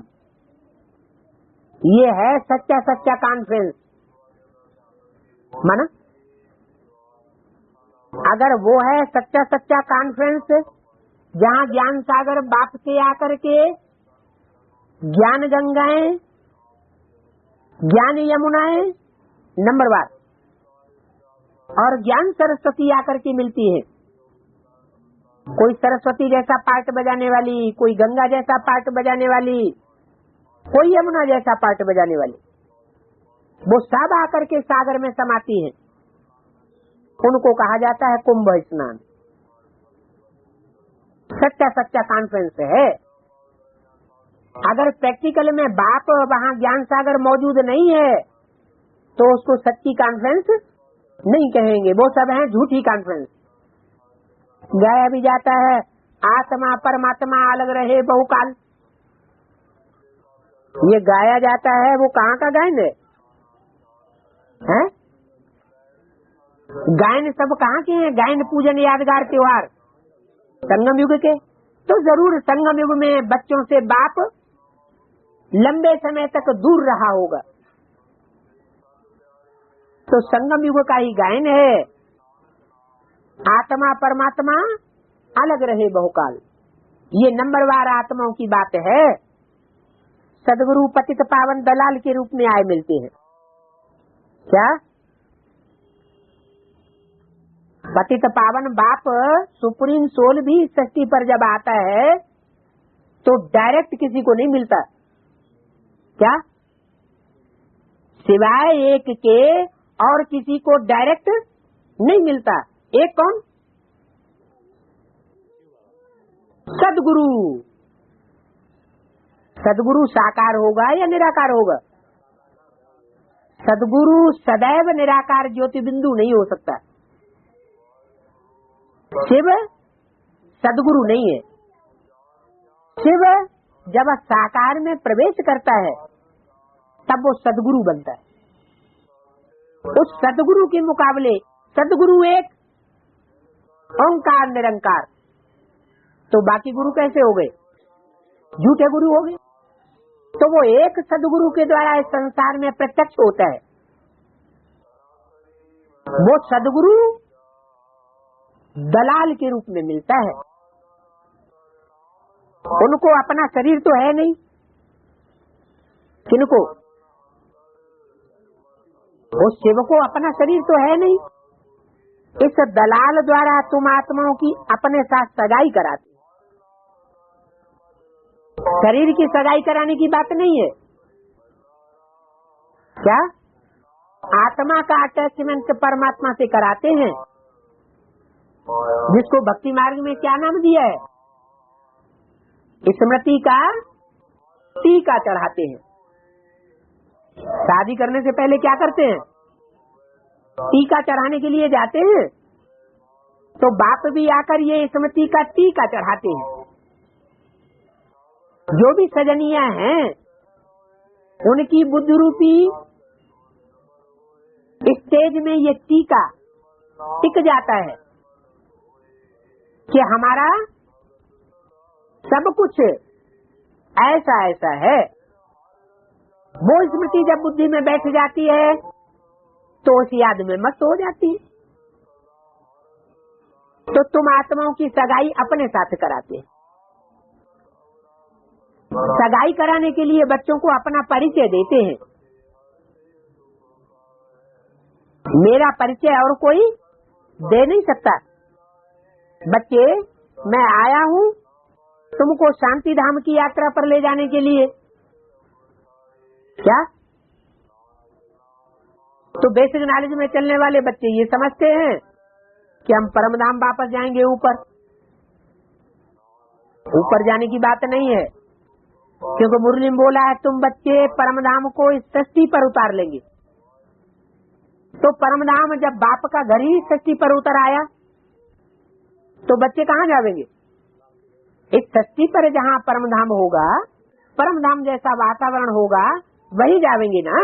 ये है सच्चा सच्चा कॉन्फ्रेंस। माना अगर वो है सच्चा सच्चा कॉन्फ्रेंस जहाँ ज्ञान सागर बाप से आकर के ज्ञान गंगाएं, ज्ञान यमुनाएं नंबरवार और ज्ञान सरस्वती आकर के मिलती है। कोई सरस्वती जैसा पार्ट बजाने वाली, कोई गंगा जैसा पार्ट बजाने वाली, कोई यमुना जैसा पार्ट बजाने वाली, वो सब आकर के सागर में समाती हैं। उनको कहा जाता है कुंभ स्नान। सच्चा सच्चा कॉन्फ्रेंस है। अगर प्रैक्टिकल में बाप वहाँ ज्ञान सागर मौजूद नहीं है तो उसको सच्ची कॉन्फ्रेंस नहीं कहेंगे, वो सब है झूठी कॉन्फ्रेंस। गाया भी जाता है आत्मा परमात्मा अलग रहे बहुकाल। ये गाया जाता है, वो कहाँ का गायन है? गायन सब कहाँ के हैं? गायन पूजन यादगार त्योहार संगम युग के। तो जरूर संगम युग में बच्चों से बाप लंबे समय तक दूर रहा होगा, तो संगम युग का ही गायन है आत्मा परमात्मा अलग रहे बहुकाल। ये नंबरवार आत्माओं की बात है। सदगुरु पतित पावन दलाल के रूप में आए मिलते हैं। क्या पतित पावन बाप सुप्रीम सोल भी सृष्टि पर जब आता है तो डायरेक्ट किसी को नहीं मिलता। क्या सिवाय एक के और किसी को डायरेक्ट नहीं मिलता। एक कौन? सदगुरु। सदगुरु साकार होगा या निराकार होगा? सदगुरु सदैव निराकार ज्योति बिंदु नहीं हो सकता। शिव सदगुरु नहीं है। शिव जब साकार में प्रवेश करता है तब वो सदगुरु बनता है। उस सदगुरु के मुकाबले सदगुरु एक ओंकार निरंकार, तो बाकी गुरु कैसे हो गए? झूठे गुरु हो गए। तो वो एक सदगुरु के द्वारा इस संसार में प्रत्यक्ष होता है। वो सदगुरु दलाल के रूप में मिलता है। उनको अपना शरीर तो है नहीं। किनको? उस शिव को अपना शरीर तो है नहीं। इस दलाल द्वारा तुम आत्माओं की अपने साथ सगाई कराते। शरीर की सगाई कराने की बात नहीं है। क्या आत्मा का अटैचमेंट परमात्मा से कराते हैं, जिसको भक्ति मार्ग में क्या नाम दिया है? स्मृति का टीका चढ़ाते हैं। शादी करने से पहले क्या करते हैं? टीका चढ़ाने के लिए जाते हैं। तो बाप भी आकर ये स्मृति का टीका चढ़ाते हैं। जो भी सजनियां हैं उनकी बुद्धि रूपी स्टेज में ये टीका टिक जाता है कि हमारा सब कुछ ऐसा ऐसा है। वो स्मृति जब बुद्धि में बैठ जाती है तो उस याद में मस्त हो जाती है। तो तुम आत्माओं की सगाई अपने साथ कराते हैं। सगाई कराने के लिए बच्चों को अपना परिचय देते हैं। मेरा परिचय और कोई दे नहीं सकता। बच्चे, मैं आया हूँ तुमको शांति धाम की यात्रा पर ले जाने के लिए। क्या? तो बेसिक नॉलेज में चलने वाले बच्चे ये समझते हैं कि हम परम धाम वापस जाएंगे। ऊपर जाने की बात नहीं है, क्योंकि मुरली में बोला है तुम बच्चे परम धाम को इस सृष्टि पर उतार लेंगे। तो परम धाम जब बाप का घर ही सृष्टि पर उतर आया तो बच्चे कहाँ जाएंगे? इस सृष्टि पर जहाँ परम धाम होगा, परम धाम जैसा वातावरण होगा, वही जाएंगे ना।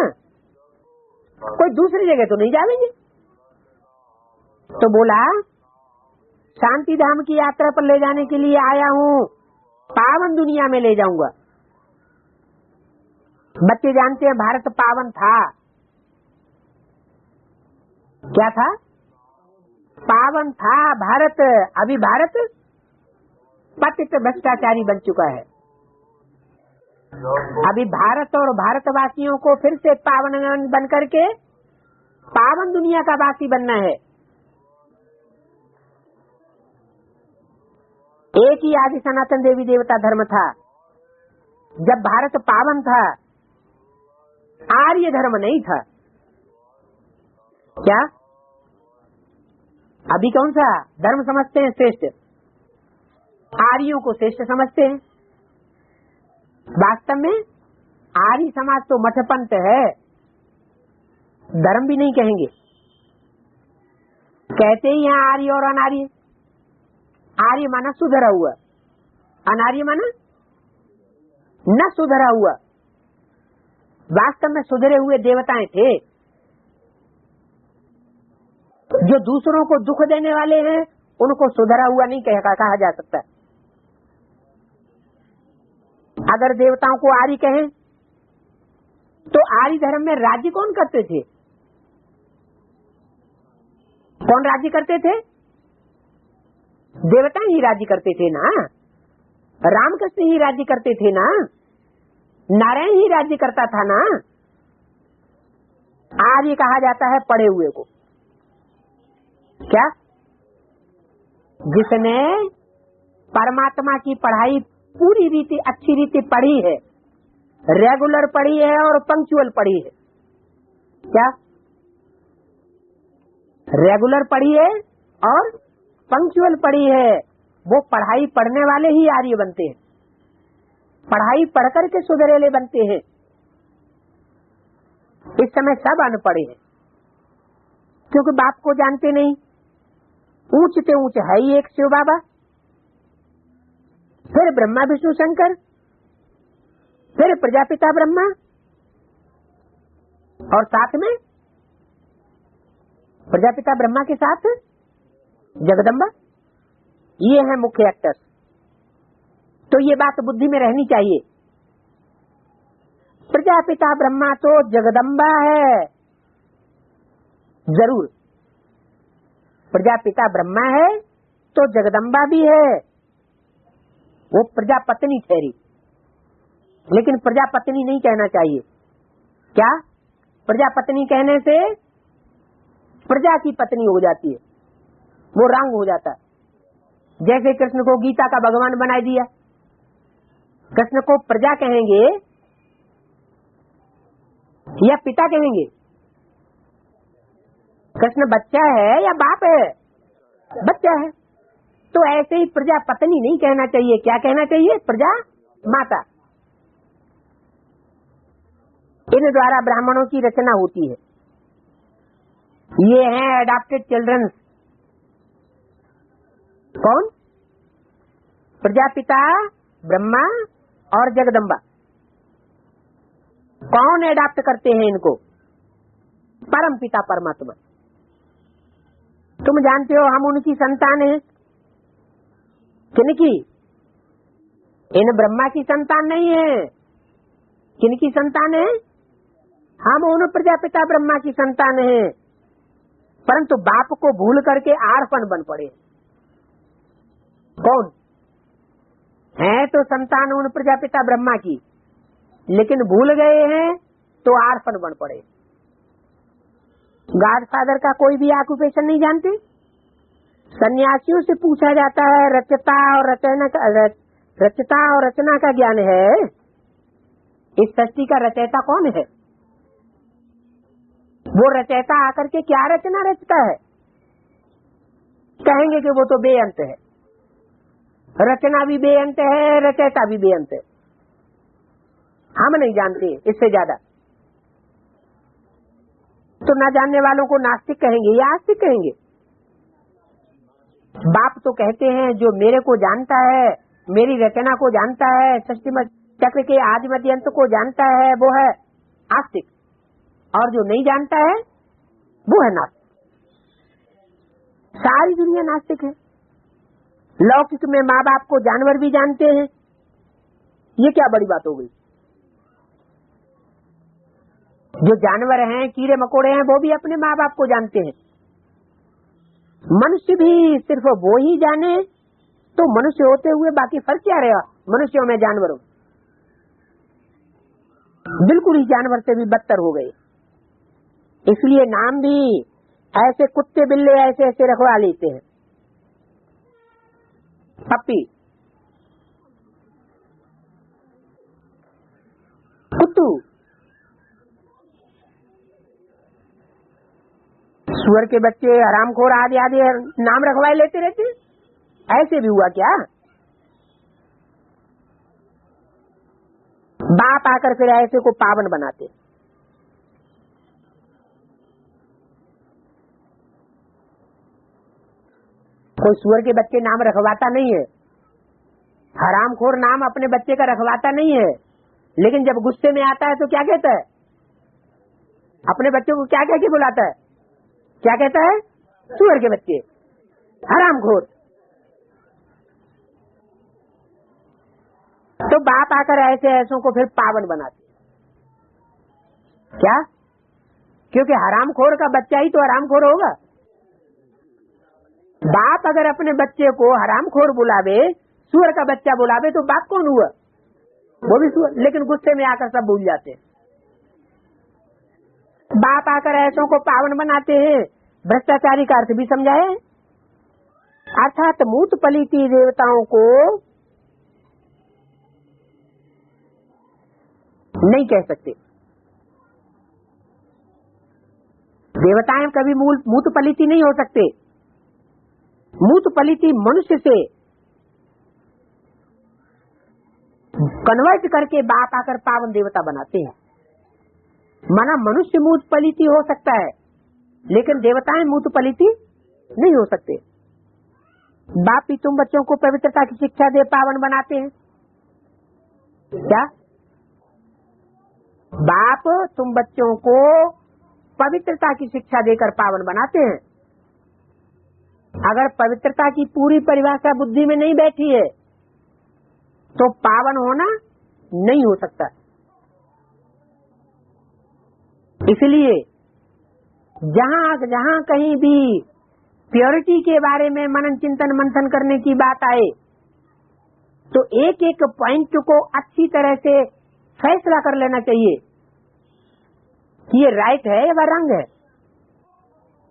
कोई दूसरी जगह तो नहीं जाएंगे। तो बोला शांति धाम की यात्रा पर ले जाने के लिए आया हूँ, पावन दुनिया में ले जाऊंगा। बच्चे जानते हैं भारत पावन था। क्या था? पावन था भारत। अभी भारत पतित भ्रष्टाचारी बन चुका है। अभी भारत और भारतवासियों को फिर से पावन बन करके पावन दुनिया का वासी बनना है। एक ही आदि सनातन देवी देवता धर्म था। जब भारत पावन था, आर्य धर्म नहीं था। क्या? अभी कौन सा धर्म समझते हैं श्रेष्ठ? आर्यों को श्रेष्ठ समझते हैं। वास्तव में आर्य समाज तो मठपंथ है, धर्म भी नहीं कहेंगे। कहते ही यहाँ आर्य और अनार्य। आर्य माना सुधरा हुआ, अनार्य माना न सुधरा हुआ। वास्तव में सुधरे हुए देवताएं थे। जो दूसरों को दुख देने वाले हैं उनको सुधरा हुआ नहीं कहा जा सकता। अगर देवताओं को आर्य कहें तो आर्य धर्म में राज्य कौन करते थे? कौन राज्य करते थे? देवता ही राज्य करते थे ना। रामकृष्ण ही राज्य करते थे ना। नारायण ही राज्य करता था ना। आर्य कहा जाता है पढ़े हुए को। क्या? जिसने परमात्मा की पढ़ाई पूरी रीति अच्छी रीति पढ़ी है, रेगुलर पढ़ी है और पंक्चुअल पढ़ी है। क्या? रेगुलर पढ़ी है और पंक्चुअल पढ़ी है। वो पढ़ाई पढ़ने वाले ही आर्य बनते हैं। पढ़ाई पढ़ करके सुधरेले बनते हैं। इस समय सब अनपढ़े हैं, क्योंकि बाप को जानते नहीं। ऊंच से ऊंच है ही एक शिव बाबा, फिर ब्रह्मा विष्णु शंकर, फिर प्रजापिता ब्रह्मा, और साथ में प्रजापिता ब्रह्मा के साथ जगदम्बा। ये है मुख्य एक्टर्स। तो ये बात बुद्धि में रहनी चाहिए। प्रजापिता ब्रह्मा तो जगदम्बा है जरूर। प्रजापिता ब्रह्मा है तो जगदम्बा भी है। वो प्रजापत्नी ठहरी, लेकिन प्रजापत्नी नहीं कहना चाहिए। क्या? प्रजापत्नी कहने से प्रजा की पत्नी हो जाती है, वो रंग हो जाता है। जैसे कृष्ण को गीता का भगवान बना दिया। कृष्ण को प्रजा कहेंगे या पिता कहेंगे? कृष्ण बच्चा है या बाप है? बच्चा है। तो ऐसे ही प्रजा पत्नी नहीं कहना चाहिए, क्या कहना चाहिए? प्रजा माता। इन द्वारा ब्राह्मणों की रचना होती है। ये हैं अडॉप्टेड चिल्ड्रन। कौन? प्रजापिता ब्रह्मा और जगदम्बा। कौन एडॉप्ट करते हैं इनको? परम पिता परमात्मा। तुम जानते हो हम उनकी संतान हैं। किनकी? इन ब्रह्मा की संतान नहीं है। किनकी संतान है? हम उन प्रजापिता ब्रह्मा की संतान हैं, परंतु बाप को भूल करके आर्फन बन पड़े। कौन है? तो संतान उन प्रजापिता ब्रह्मा की, लेकिन भूल गए हैं तो आर्फन बन पड़े। गॉडफादर का कोई भी ऑक्यूपेशन नहीं जानते। सन्यासियों से पूछा जाता है रचता और रचना का ज्ञान है, इस सृष्टि का रचयिता कौन है? वो रचयिता आकर के क्या रचना रचता है? कहेंगे कि वो तो बेअंत है। रचना भी बेअंत है, रचयिता भी बेअंत है। हम नहीं जानते इससे ज्यादा। तो ना जानने वालों को नास्तिक कहेंगे या आस्तिक कहेंगे? बाप तो कहते हैं जो मेरे को जानता है, मेरी रचना को जानता है, सृष्टि चक्र के आदि मध्य अंत को जानता है, वो है आस्तिक, और जो नहीं जानता है वो है नास्तिक। सारी दुनिया नास्तिक है। लौकिक में माँ बाप को जानवर भी जानते हैं, ये क्या बड़ी बात हो गई? जो जानवर हैं, कीड़े मकोड़े हैं, वो भी अपने माँ बाप को जानते हैं। मनुष्य भी सिर्फ वो ही जाने तो मनुष्य होते हुए बाकी फर्क क्या रहेगा मनुष्यों में जानवरों? बिल्कुल ही जानवर से भी बदतर हो गए। इसलिए नाम भी ऐसे कुत्ते बिल्ले ऐसे ऐसे रखवा लेते हैं। पप्पी, कुत्तू, सुअर के बच्चे, हरामखोर आदि आदि नाम रखवाए लेते रहते। ऐसे भी हुआ क्या? बाप आकर फिर ऐसे को पावन बनाते। कोई सुअर के बच्चे नाम रखवाता नहीं है, हरामखोर नाम अपने बच्चे का रखवाता नहीं है, लेकिन जब गुस्से में आता है तो क्या कहता है? अपने बच्चों को क्या कह के बुलाता है? क्या कहता है? सुअर के बच्चे, हरामखोर। तो बाप आकर ऐसे ऐसों को फिर पावन बनाते। क्या? क्योंकि हरामखोर का बच्चा ही तो हरामखोर होगा। बाप अगर अपने बच्चे को हरामखोर बुलावे, सुअर का बच्चा बुलावे, तो बाप कौन हुआ? वो भी सुअर। लेकिन गुस्से में आकर सब भूल जाते हैं। बाप आकर ऐसों को पावन बनाते हैं। भ्रष्टाचारी का अर्थ भी समझाए, अर्थात मूत पलीती देवताओं को नहीं कह सकते। देवताएं कभी मूत पलीती नहीं हो सकते। मूत पलीती मनुष्य से कन्वर्ट करके बाप आकर पावन देवता बनाते हैं। माना मनुष्य मूत पलीती हो सकता है, लेकिन देवताएं मूत पलीती नहीं हो सकते। बाप भी तुम बच्चों को पवित्रता की शिक्षा दे पावन बनाते हैं। क्या? बाप तुम बच्चों को पवित्रता की शिक्षा देकर पावन बनाते हैं। अगर पवित्रता की पूरी परिभाषा बुद्धि में नहीं बैठी है तो पावन होना नहीं हो सकता। इसलिए जहां कहीं भी प्योरिटी के बारे में मनन चिंतन मंथन करने की बात आए तो एक एक पॉइंट को अच्छी तरह से फैसला कर लेना चाहिए कि ये राइट है या रंग है।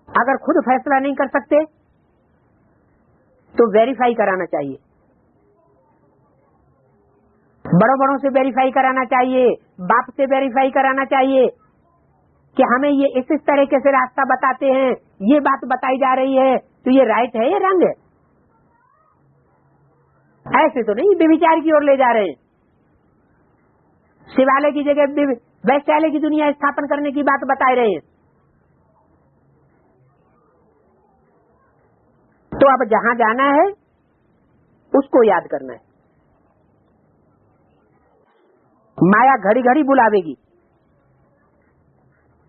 अगर खुद फैसला नहीं कर सकते तो वेरीफाई कराना चाहिए। बड़ों से वेरीफाई कराना चाहिए, बाप से वेरीफाई कराना चाहिए कि हमें ये इस तरीके से रास्ता बताते हैं, ये बात बताई जा रही है, तो ये राइट है, ये रंग है। ऐसे तो नहीं व्यभिचार की ओर ले जा रहे हैं। शिवालय की जगह वैश्यालय की दुनिया स्थापन करने की बात बता रहे हैं। तो अब जहां जाना है उसको याद करना है। माया घड़ी घड़ी बुलावेगी,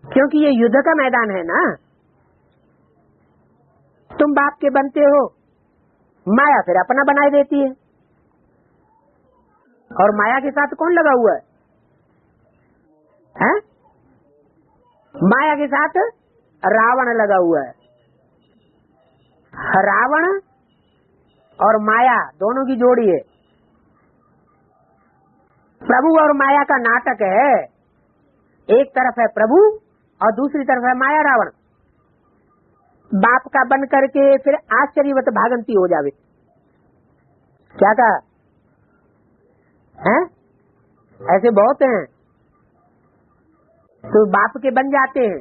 क्योंकि ये युद्ध का मैदान है ना। तुम बाप के बनते हो, माया फिर अपना बनाए देती है। और माया के साथ कौन लगा हुआ है? माया के साथ रावण लगा हुआ है। रावण और माया दोनों की जोड़ी है। प्रभु और माया का नाटक है। एक तरफ है प्रभु और दूसरी तरफ है माया रावण। बाप का बन करके फिर आश्चर्यवत भागंती हो जावे। क्या कहा है? ऐसे बहुत हैं तो बाप के बन जाते हैं।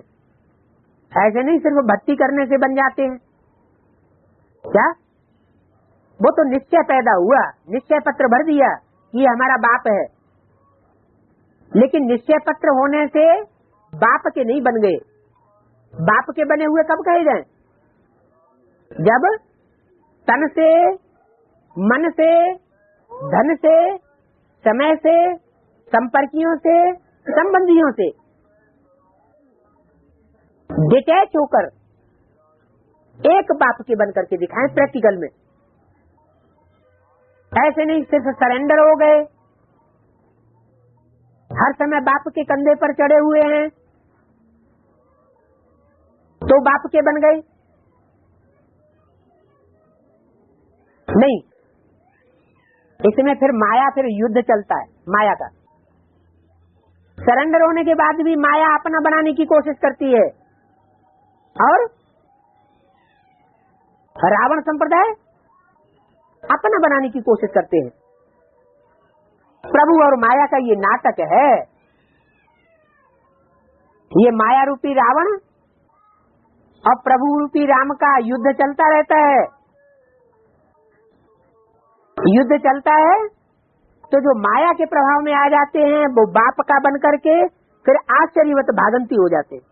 ऐसे नहीं सिर्फ भक्ति करने से बन जाते हैं। क्या? वो तो निश्चय पैदा हुआ, निश्चय पत्र भर दिया कि हमारा बाप है, लेकिन निश्चय पत्र होने से बाप के नहीं बन गए। बाप के बने हुए कब कहे जाएं? जब तन से, मन से, धन से, समय से, संपर्कियों से, संबंधियों से डिटैच होकर एक बाप के बन करके दिखाएं प्रैक्टिकल में। ऐसे नहीं सिर्फ सरेंडर हो गए, हर समय बाप के कंधे पर चढ़े हुए हैं तो बाप के बन गए। नहीं, इसमें फिर माया, फिर युद्ध चलता है माया का। सरेंडर होने के बाद भी माया अपना बनाने की कोशिश करती है। और रावण संप्रदाय अपना बनाने की कोशिश करते हैं। प्रभु और माया का ये नाटक है। ये माया रूपी रावण और प्रभु रूपी राम का युद्ध चलता रहता है। युद्ध चलता है तो जो माया के प्रभाव में आ जाते हैं वो बाप का बन करके फिर आश्चर्यवत भागंती हो जाते हैं।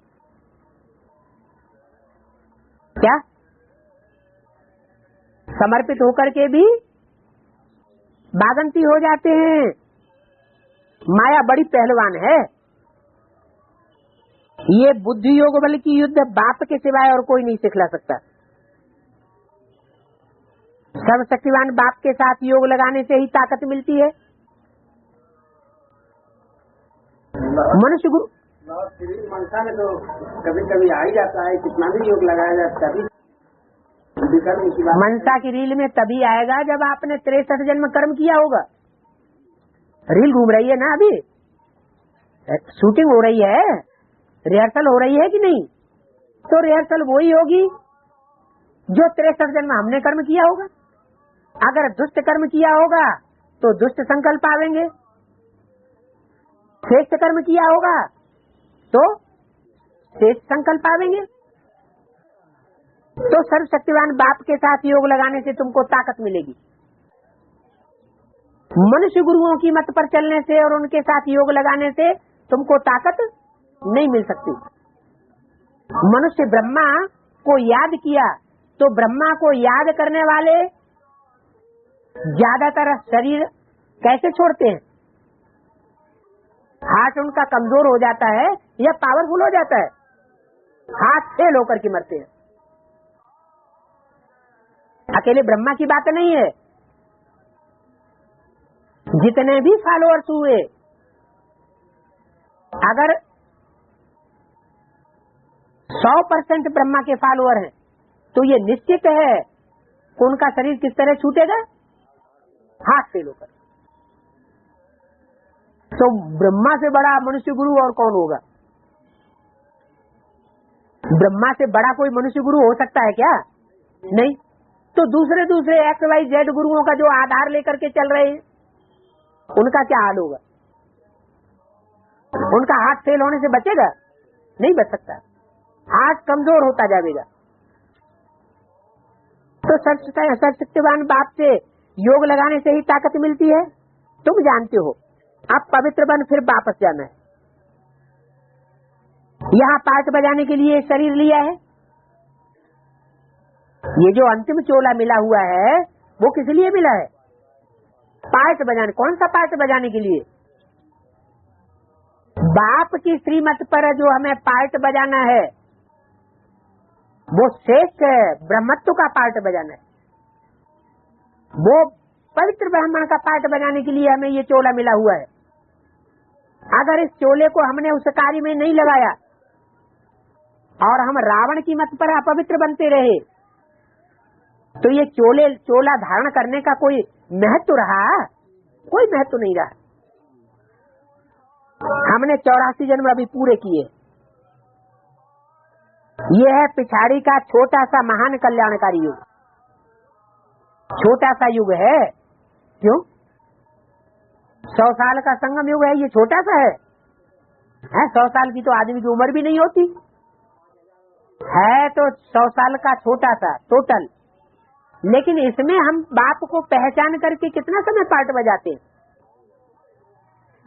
क्या? समर्पित होकर के भी भागंती हो जाते हैं। माया बड़ी पहलवान है। ये बुद्धि योग बल की युद्ध बाप के सिवाय और कोई नहीं सिखला सकता। सर्वशक्तिवान बाप के साथ योग लगाने से ही ताकत मिलती है। मनुष्य गुरु मनसा में तो कभी कभी आ ही जाता है, कितना भी योग लगाया जाता है। मनसा की रील में तभी आएगा जब आपने 63 जन्म कर्म किया होगा। रील घूम रही है ना, अभी शूटिंग हो रही है, रिहर्सल हो रही है कि नहीं? तो रिहर्सल वही होगी जो 63 जन्म हमने कर्म किया होगा। अगर दुष्ट कर्म किया होगा तो दुष्ट संकल्प आवेंगे, श्रेष्ठ कर्म किया होगा तो श्रेष्ठ संकल्प आवेंगे। तो सर्वशक्तिवान बाप के साथ योग लगाने से तुमको ताकत मिलेगी। मनुष्य गुरुओं की मत पर चलने से और उनके साथ योग लगाने से तुमको ताकत नहीं मिल सकती। मनुष्य ब्रह्मा को याद किया तो ब्रह्मा को याद करने वाले ज्यादातर शरीर कैसे छोड़ते हैं? हार्ट उनका कमजोर हो जाता है या पावरफुल हो जाता है? हार्ट फेल होकर के मरते हैं। अकेले ब्रह्मा की बात नहीं है, जितने भी फॉलोअर्स हुए, अगर 100% ब्रह्मा के फॉलोअर हैं तो ये निश्चित है कि उनका शरीर किस तरह छूटेगा? हाथ फेल होकर। तो ब्रह्मा से बड़ा मनुष्य गुरु और कौन होगा? ब्रह्मा से बड़ा कोई मनुष्य गुरु हो सकता है क्या? नहीं। तो दूसरे XYZ गुरुओं का जो आधार लेकर के चल रहे हैं उनका क्या हाल होगा? उनका हाथ फेल होने से बचेगा? नहीं बच सकता, हाथ कमजोर होता जाएगा। तो सर्वशक्तिवान बाप से योग लगाने से ही ताकत मिलती है, तुम जानते हो। अब पवित्र बन फिर वापस जाना है। यहाँ पार्ट बजाने के लिए शरीर लिया है। ये जो अंतिम चोला मिला हुआ है वो किस लिए मिला है? पार्ट बजाने। कौन सा पार्ट बजाने के लिए? बाप की श्रीमत पर जो हमें पार्ट बजाना है वो श्रेष्ठ है, ब्रह्मत्व का पार्ट बजाना है। वो पवित्र ब्राह्मण का पार्ट बजाने के लिए हमें ये चोला मिला हुआ है। अगर इस चोले को हमने उस कार्य में नहीं लगाया और हम रावण की मत पर अपवित्र बनते रहे तो ये चोला धारण करने का कोई महत्व रहा? कोई महत्व नहीं रहा। हमने 84 जन्म अभी पूरे किए। ये है पिछाड़ी का छोटा सा महान कल्याणकारी युग। छोटा सा युग है। क्यों? 100 साल का संगम युग है, ये छोटा सा है? 100 साल की तो आदमी की उम्र भी नहीं होती है। तो 100 साल का छोटा सा टोटल। लेकिन इसमें हम बाप को पहचान करके कितना समय पार्ट बजाते हैं?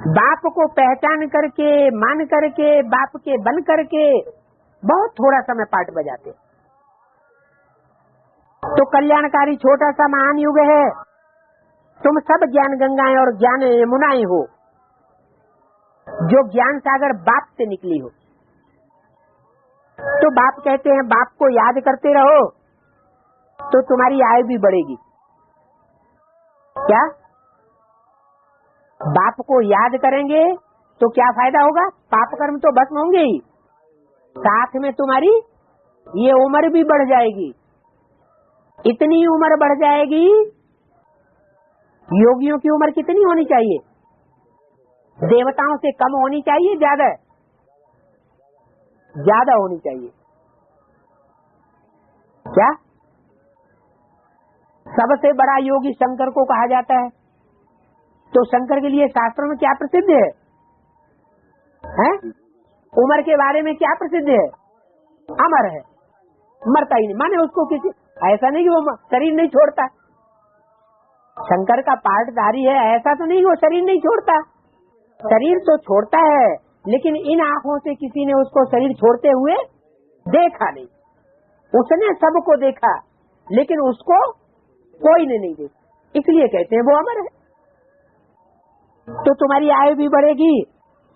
बाप को पहचान करके, मान करके, बाप के बन करके बहुत थोड़ा समय पार्ट बजाते हैं। तो कल्याणकारी छोटा सा महान युग है। तुम सब ज्ञान गंगाएं और ज्ञान यमुनाएं हो, जो ज्ञान सागर बाप से निकली हो। तो बाप कहते हैं बाप को याद करते रहो तो तुम्हारी आयु भी बढ़ेगी। क्या? बाप को याद करेंगे तो क्या फायदा होगा? पाप कर्म तो भस्म होंगे ही, साथ में तुम्हारी ये उम्र भी बढ़ जाएगी। इतनी उम्र बढ़ जाएगी। योगियों की उम्र कितनी होनी चाहिए? देवताओं से कम होनी चाहिए? ज्यादा होनी चाहिए। क्या? सबसे बड़ा योगी शंकर को कहा जाता है। तो शंकर के लिए शास्त्रों में क्या प्रसिद्ध है? उम्र के बारे में क्या प्रसिद्ध है? अमर है, मरता ही नहीं। माने उसको किसी ऐसा नहीं कि वो शरीर नहीं छोड़ता। शंकर का पार्टधारी है ऐसा तो नहीं वो शरीर नहीं छोड़ता। शरीर तो छोड़ता है, लेकिन इन आंखों से किसी ने उसको शरीर छोड़ते हुए देखा नहीं। उसने सबको देखा लेकिन उसको कोई ने नहीं देखा, इसलिए कहते हैं वो अमर है। तो तुम्हारी आयु भी बढ़ेगी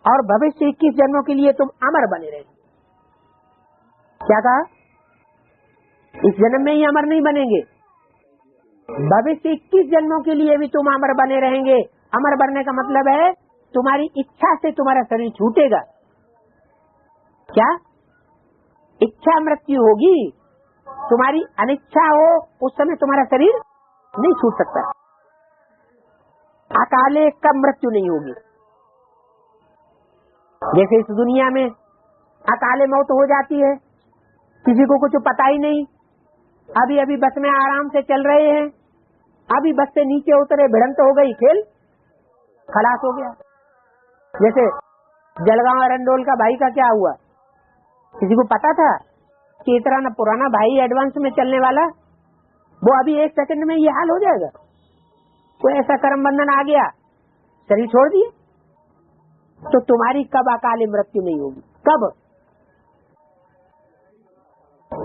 और भविष्य 21 जन्मों के लिए तुम अमर बने रहेंगे। क्या कहा? इस जन्म में ही अमर नहीं बनेंगे, भविष्य 21 जन्मों के लिए भी तुम अमर बने रहेंगे। अमर बनने का मतलब है तुम्हारी इच्छा से तुम्हारा शरीर छूटेगा। क्या? इच्छा मृत्यु होगी, तुम्हारी अनिच्छा हो उस समय तुम्हारा शरीर नहीं छूट सकता। अकाले कब मृत्यु नहीं होगी। जैसे इस दुनिया में अकाले मौत हो जाती है, किसी को कुछ पता ही नहीं। अभी अभी बस में आराम से चल रहे हैं, अभी बस से नीचे उतरे, भिड़ंत हो गई, खेल खलास हो गया। जैसे जलगांव रंडोल का भाई का क्या हुआ, किसी को पता था कि इतना न पुराना भाई एडवांस में चलने वाला, वो अभी 1 सेकंड में ये हाल हो जाएगा। कोई ऐसा कर्म बंधन आ गया, शरीर छोड़ दिए। तो तुम्हारी कब अकाले मृत्यु नहीं होगी? कब?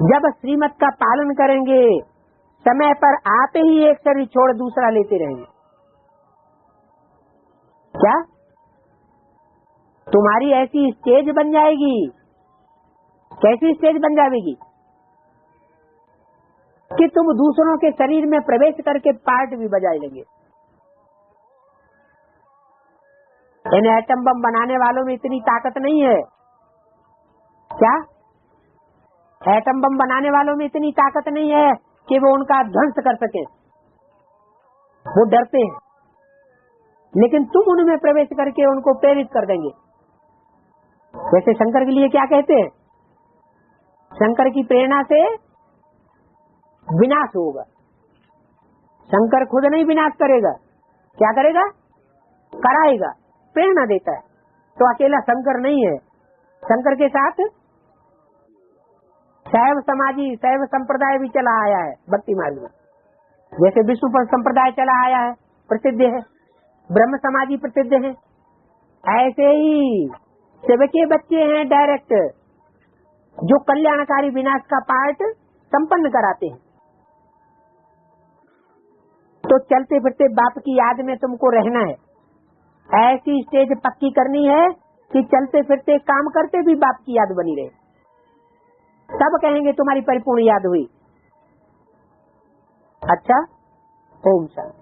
जब श्रीमत का पालन करेंगे, समय पर आते ही एक शरीर छोड़ दूसरा लेते रहेंगे। क्या? तुम्हारी ऐसी स्टेज बन जाएगी। कैसी स्टेज बन जाएगी कि तुम दूसरों के शरीर में प्रवेश करके पार्ट भी बजाए लेंगे। इन एटम बम बनाने वालों में इतनी ताकत नहीं है। क्या? एटम बम बनाने वालों में इतनी ताकत नहीं है कि वो उनका ध्वंस कर सके, वो डरते हैं। लेकिन तुम उनमें प्रवेश करके उनको प्रेरित कर देंगे। वैसे शंकर के लिए क्या कहते हैं? शंकर की प्रेरणा से विनाश होगा। शंकर खुद नहीं विनाश करेगा, क्या करेगा? कराएगा, प्रेरणा देता है। तो अकेला शंकर नहीं है, शंकर के साथ शैव समाजी शैव संप्रदाय भी चला आया है भक्ति मार्ग में, जैसे विष्णु संप्रदाय चला आया है, प्रसिद्ध है, ब्रह्म समाजी प्रसिद्ध है। ऐसे ही शिव के बच्चे हैं डायरेक्ट, जो कल्याणकारी विनाश का पाठ संपन्न कराते हैं। तो चलते फिरते बाप की याद में तुमको रहना है, ऐसी स्टेज पक्की करनी है कि चलते फिरते काम करते भी बाप की याद बनी रहे, तब कहेंगे तुम्हारी परिपूर्ण याद हुई। अच्छा, ओम शांति।